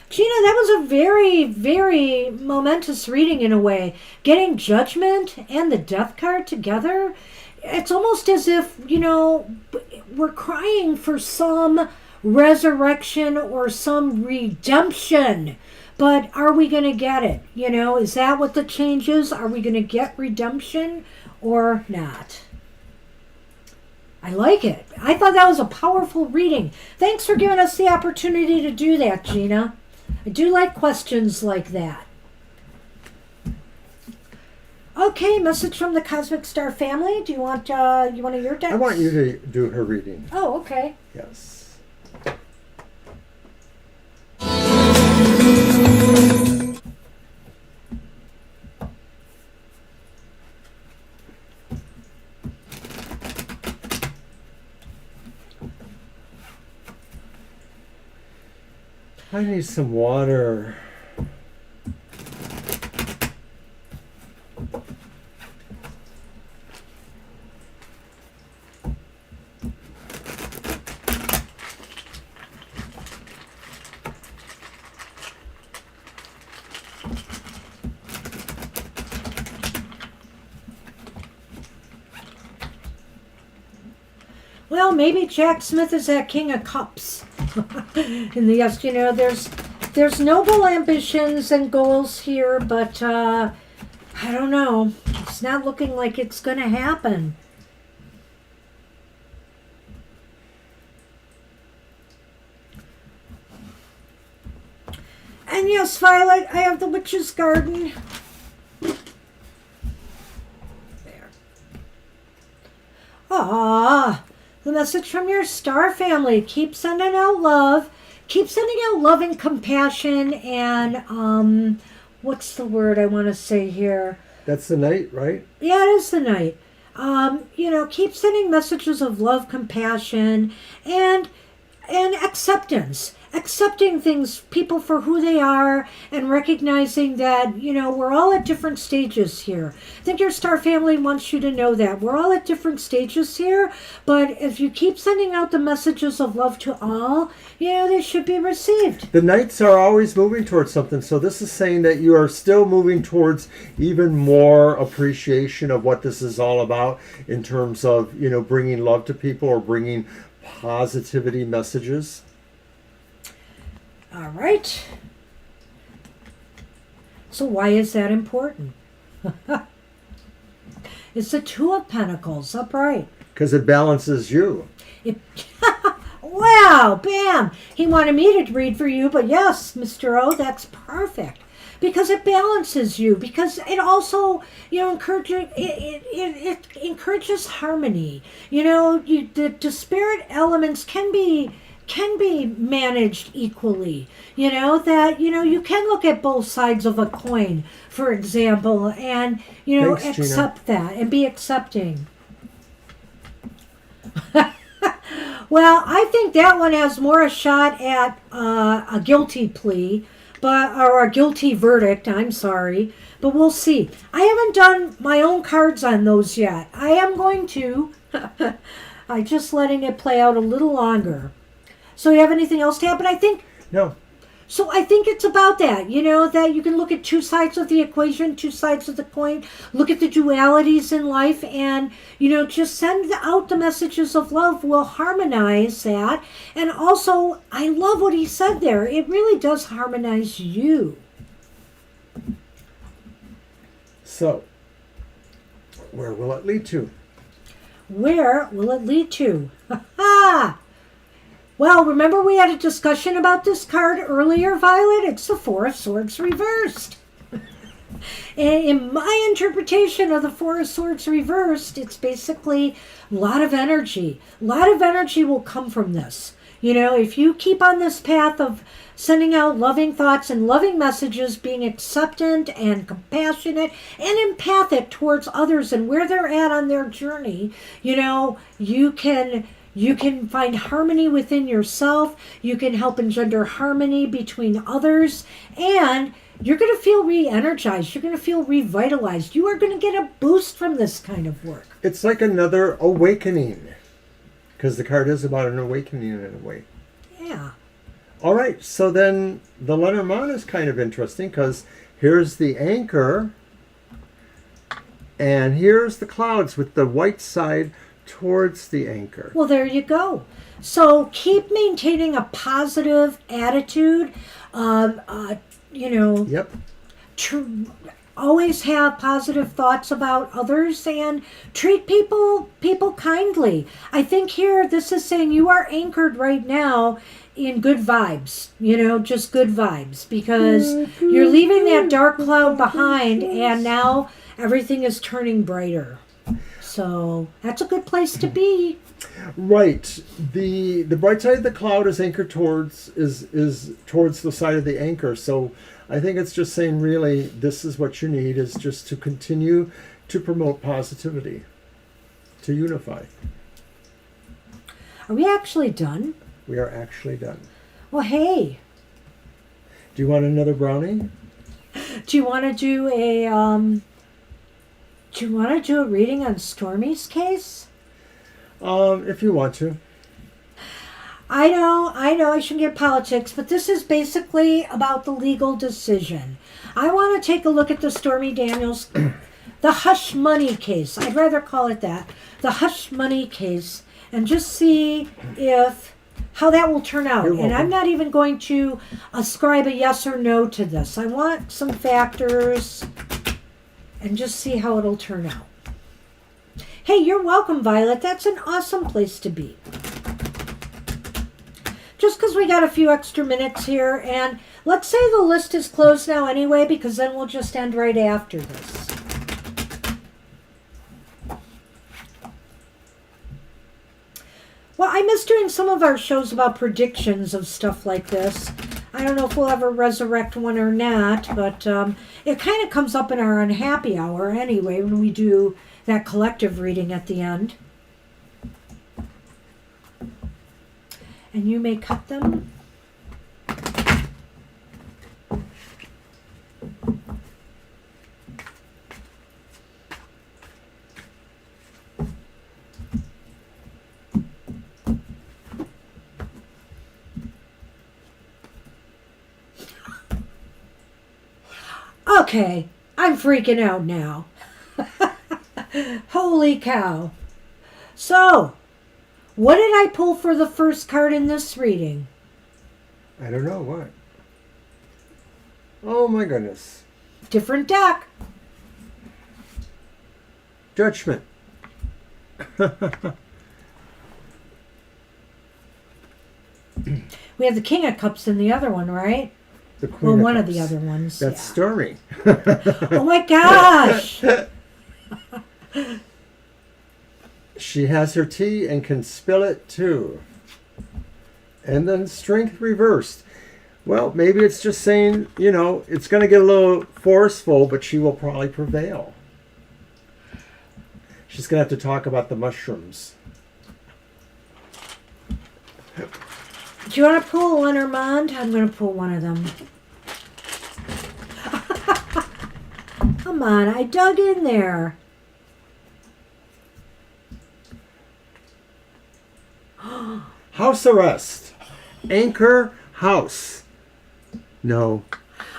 Gina, that was a very, very momentous reading in a way. Getting Judgment and the Death card together, it's almost as if, we're crying for some resurrection or some redemption. but are we going to get it? You know, is that what the change is? Are we going to get redemption or not? I like it. I thought that was a powerful reading. Thanks for giving us the opportunity to do that, Gina. I do like questions like that. Okay, message from the Cosmic Star family. Do you want one of your decks? I want you to do her reading. Oh, okay. Yes. I need some water. Well, maybe Jack Smith is that King of Cups. In the yes, you know, there's noble ambitions and goals here, but I don't know. It's not looking like it's going to happen. And yes, Violet, I have the Witch's Garden. There. Ah, the message from your star family. Keep sending out love. Keep sending out love and compassion and, what's the word I want to say here? That's the Knight, right? Yeah, it is the Knight. You know, keep sending messages of love, compassion, and acceptance. Accepting things, people for who they are, and recognizing that, you know, we're all at different stages here. I think your star family wants you to know that. We're all at different stages here, but if you keep sending out the messages of love to all, you know, they should be received. The Knights are always moving towards something, so this is saying that you are still moving towards even more appreciation of what this is all about in terms of, you know, bringing love to people or bringing positivity messages. All right. So why is that important? It's the Two of Pentacles, upright. Because it balances you. Wow, bam. He wanted me to read for you, but yes, Mr. O, that's perfect. Because it balances you. Because it also, you know, encourages it encourages harmony. You know, the spirit elements can be managed equally. You know, that, you know, you can look at both sides of a coin, for example, and, you know, Thanks, accept that and be accepting. Well, I think that one has more a shot at a guilty plea, or a guilty verdict, I'm sorry, but we'll see. I haven't done my own cards on those yet. I am going to. I'm just letting it play out a little longer. So you have anything else to add? But I think... No. So I think it's about that, you know, that you can look at two sides of the equation, two sides of the coin, look at the dualities in life, and, you know, just send out the messages of love will harmonize that. And also, I love what he said there. It really does harmonize you. So, where will it lead to? Where will it lead to? Ha ha! Well, remember we had a discussion about this card earlier, Violet? It's the Four of Swords reversed. In my interpretation of the Four of Swords reversed, it's basically a lot of energy. A lot of energy will come from this. You know, if you keep on this path of sending out loving thoughts and loving messages, being acceptant and compassionate and empathic towards others and where they're at on their journey, you know, you can find harmony within yourself. You can help engender harmony between others. And you're going to feel re-energized. You're going to feel revitalized. You are going to get a boost from this kind of work. It's like another awakening. Because the card is about an awakening in a way. Yeah. All right. So then the Lenormand is kind of interesting because here's the anchor. And here's the clouds with the white side towards the anchor. Well, there you go. So keep maintaining a positive attitude. You Yep. Always have positive thoughts about others and treat people kindly. I think here this is saying you are anchored right now in good vibes, just good vibes, because you're leaving that dark cloud behind and now everything is turning brighter. So that's a good place to be. Right. The bright side of the cloud is anchored towards is towards the side of the anchor. So I think it's just saying, really, this is what you need, is just to continue to promote positivity, to unify. Are we actually done? We are actually done. Well, hey. Do you want another brownie? Do you want to do a reading on Stormy's case? If you want to. I know, I shouldn't get politics, but this is basically about the legal decision. I want to take a look at the Stormy Daniels, the hush money case. I'd rather call it that. The hush money case, and just see how that will turn out. And I'm not even going to ascribe a yes or no to this. I want some factors and just see how it'll turn out. Hey, you're welcome, Violet. That's an awesome place to be. Just because we got a few extra minutes here, and let's say the list is closed now anyway, because then we'll just end right after this. Well, I miss doing some of our shows about predictions of stuff like this. I don't know if we'll ever resurrect one or not, but it kind of comes up in our unhappy hour anyway when we do that collective reading at the end. And you may cut them. Okay, I'm freaking out now. Holy cow. So, what did I pull for the first card in this reading? I don't know what. Oh my goodness. Different deck. Judgment. We have the King of Cups in the other one, right? The Queen of one Cups. of the other ones. That's Stormy. Oh my gosh. She has her tea and can spill it too. And then Strength reversed. Well, maybe it's just saying, it's going to get a little forceful, but she will probably prevail. She's going to have to talk about the mushrooms. Do you want to pull Lenormand? I'm going to pull one of them. Come on, I dug in there. House arrest. Anchor house. No.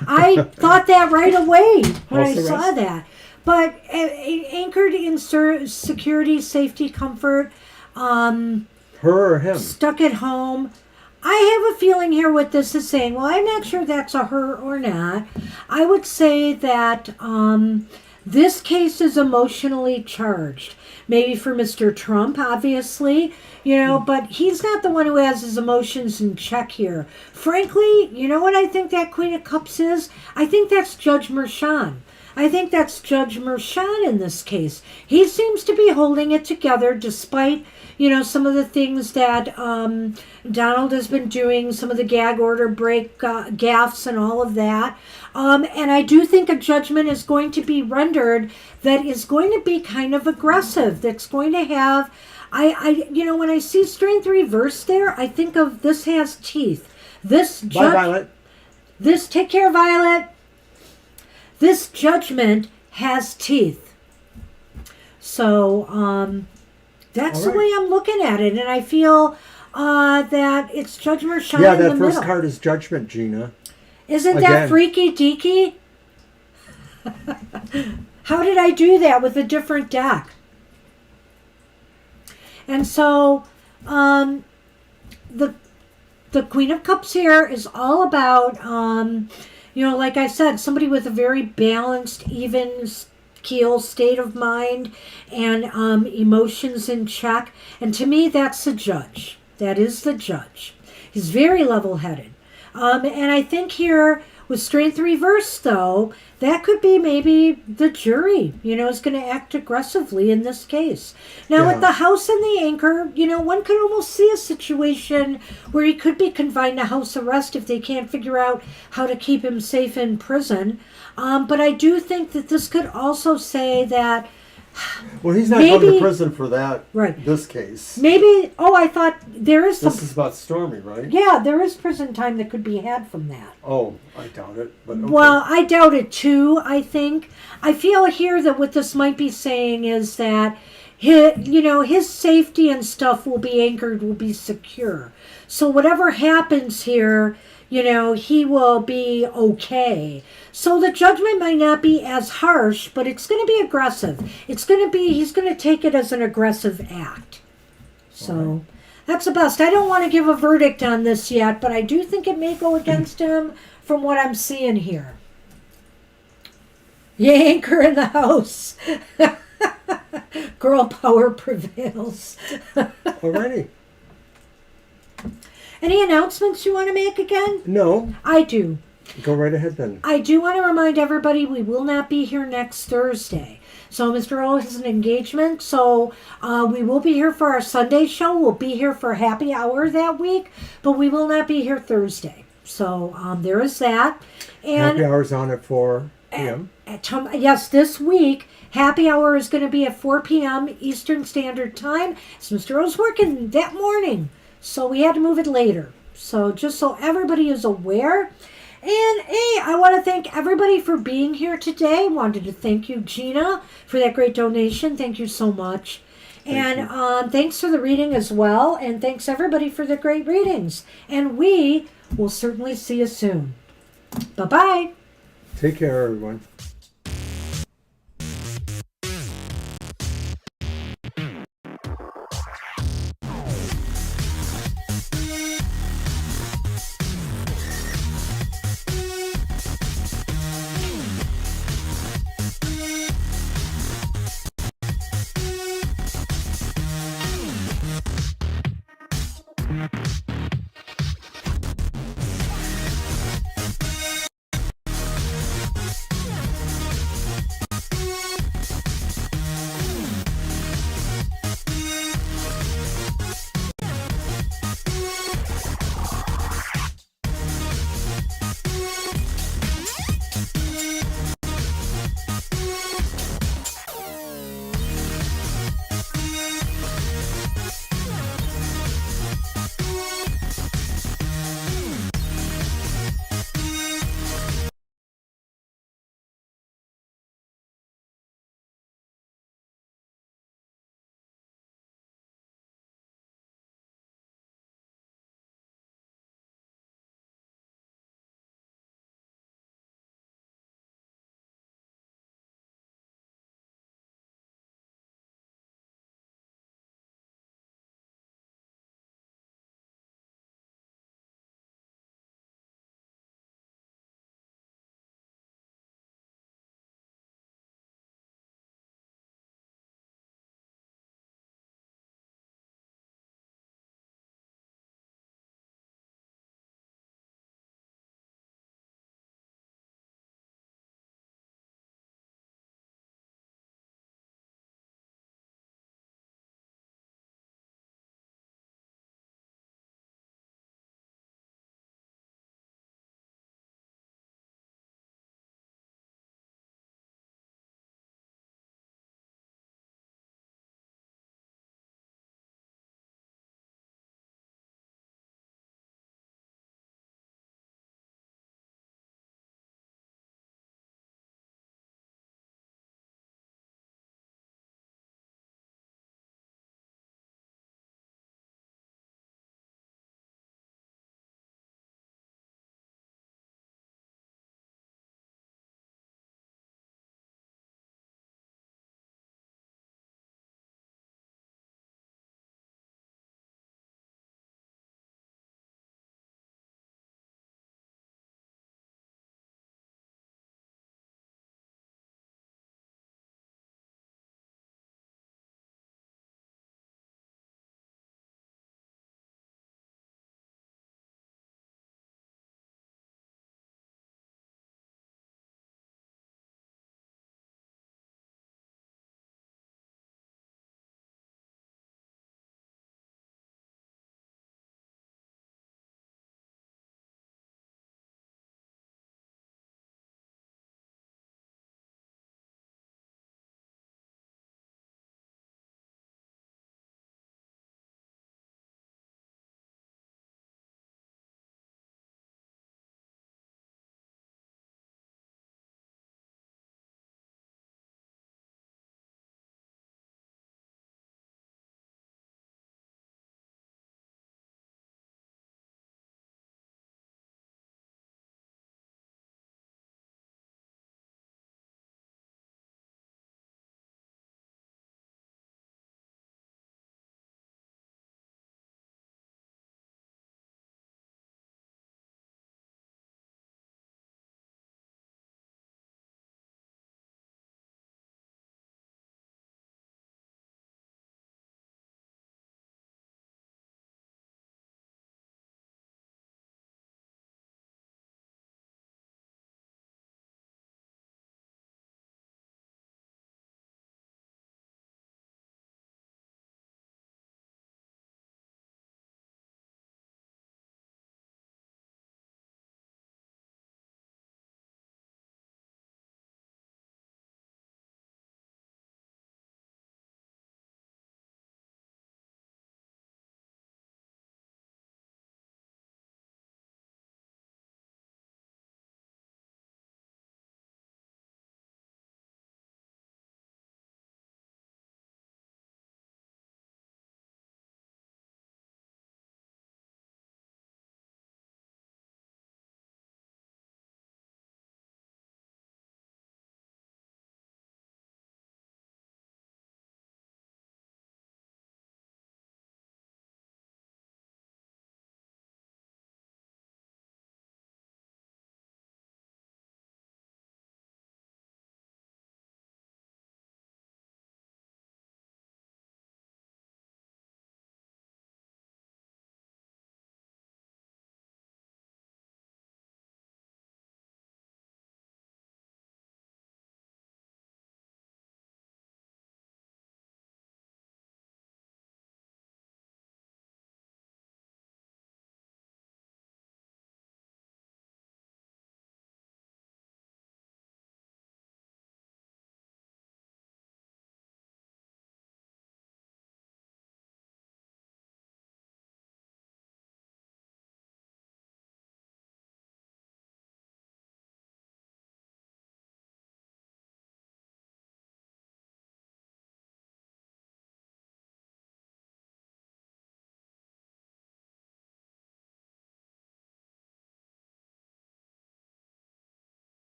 I thought that right away when I House saw arrest? that. But anchored in security, safety, comfort, Her or him? stuck at home. I have a feeling here what this is saying. Well, I'm not sure that's a her or not. I would say that this case is emotionally charged. Maybe for Mr. Trump, obviously, but he's not the one who has his emotions in check here. Frankly, you know what I think that Queen of Cups is? I think that's Judge Mershon. I think that's Judge Mershon in this case. He seems to be holding it together despite, some of the things that Donald has been doing, some of the gag order break gaffes and all of that. And I do think a judgment is going to be rendered that is going to be kind of aggressive, that's going to have, when I see Strength reversed there, I think of this has teeth. This Bye, Violet. Take care, Violet. This judgment has teeth. So, that's the way I'm looking at it. And I feel that it's Judge Mershon Yeah, in the that first middle. card is Judgment, Gina. Isn't Again. that freaky deaky? How did I do that with a different deck? And so, the Queen of Cups here is all about, like I said, somebody with a very balanced, even keel state of mind and emotions in check. And to me, that's the judge. That is the judge. He's very level-headed. And I think here with strength reversed, though, that could be maybe the jury, is going to act aggressively in this case. Now, with the house and the anchor, one could almost see a situation where he could be confined to house arrest if they can't figure out how to keep him safe in prison. But I do think that this could also say that well, he's not going to prison for that. Right. This case. Maybe. Oh, I thought there is some. This is about Stormy, right? Yeah, there is prison time that could be had from that. Oh, I doubt it. But okay. Well, I doubt it too. I think I feel here that what this might be saying is that his safety and stuff will be anchored, will be secure. So whatever happens here, he will be okay. So the judgment might not be as harsh, but it's going to be aggressive. He's going to take it as an aggressive act. So that's the best. I don't want to give a verdict on this yet, but I do think it may go against him from what I'm seeing here. The anchor in the house. Girl power prevails. Alrighty. Any announcements you want to make again? No. I do. Go right ahead then. I do want to remind everybody we will not be here next Thursday. So Mr. O has an engagement, so we will be here for our Sunday show. We'll be here for happy hour that week, but we will not be here Thursday. So there is that. And happy hour's on at 4 p.m. Yes, this week, happy hour is going to be at 4 p.m. Eastern Standard Time. So Mr. O's working that morning, so we had to move it later. So just so everybody is aware. And hey, I want to thank everybody for being here today. Wanted to thank you, Gina, for that great donation. Thank you so much. Thanks for the reading as well. And thanks everybody for the great readings. And we will certainly see you soon. Bye-bye. Take care, everyone.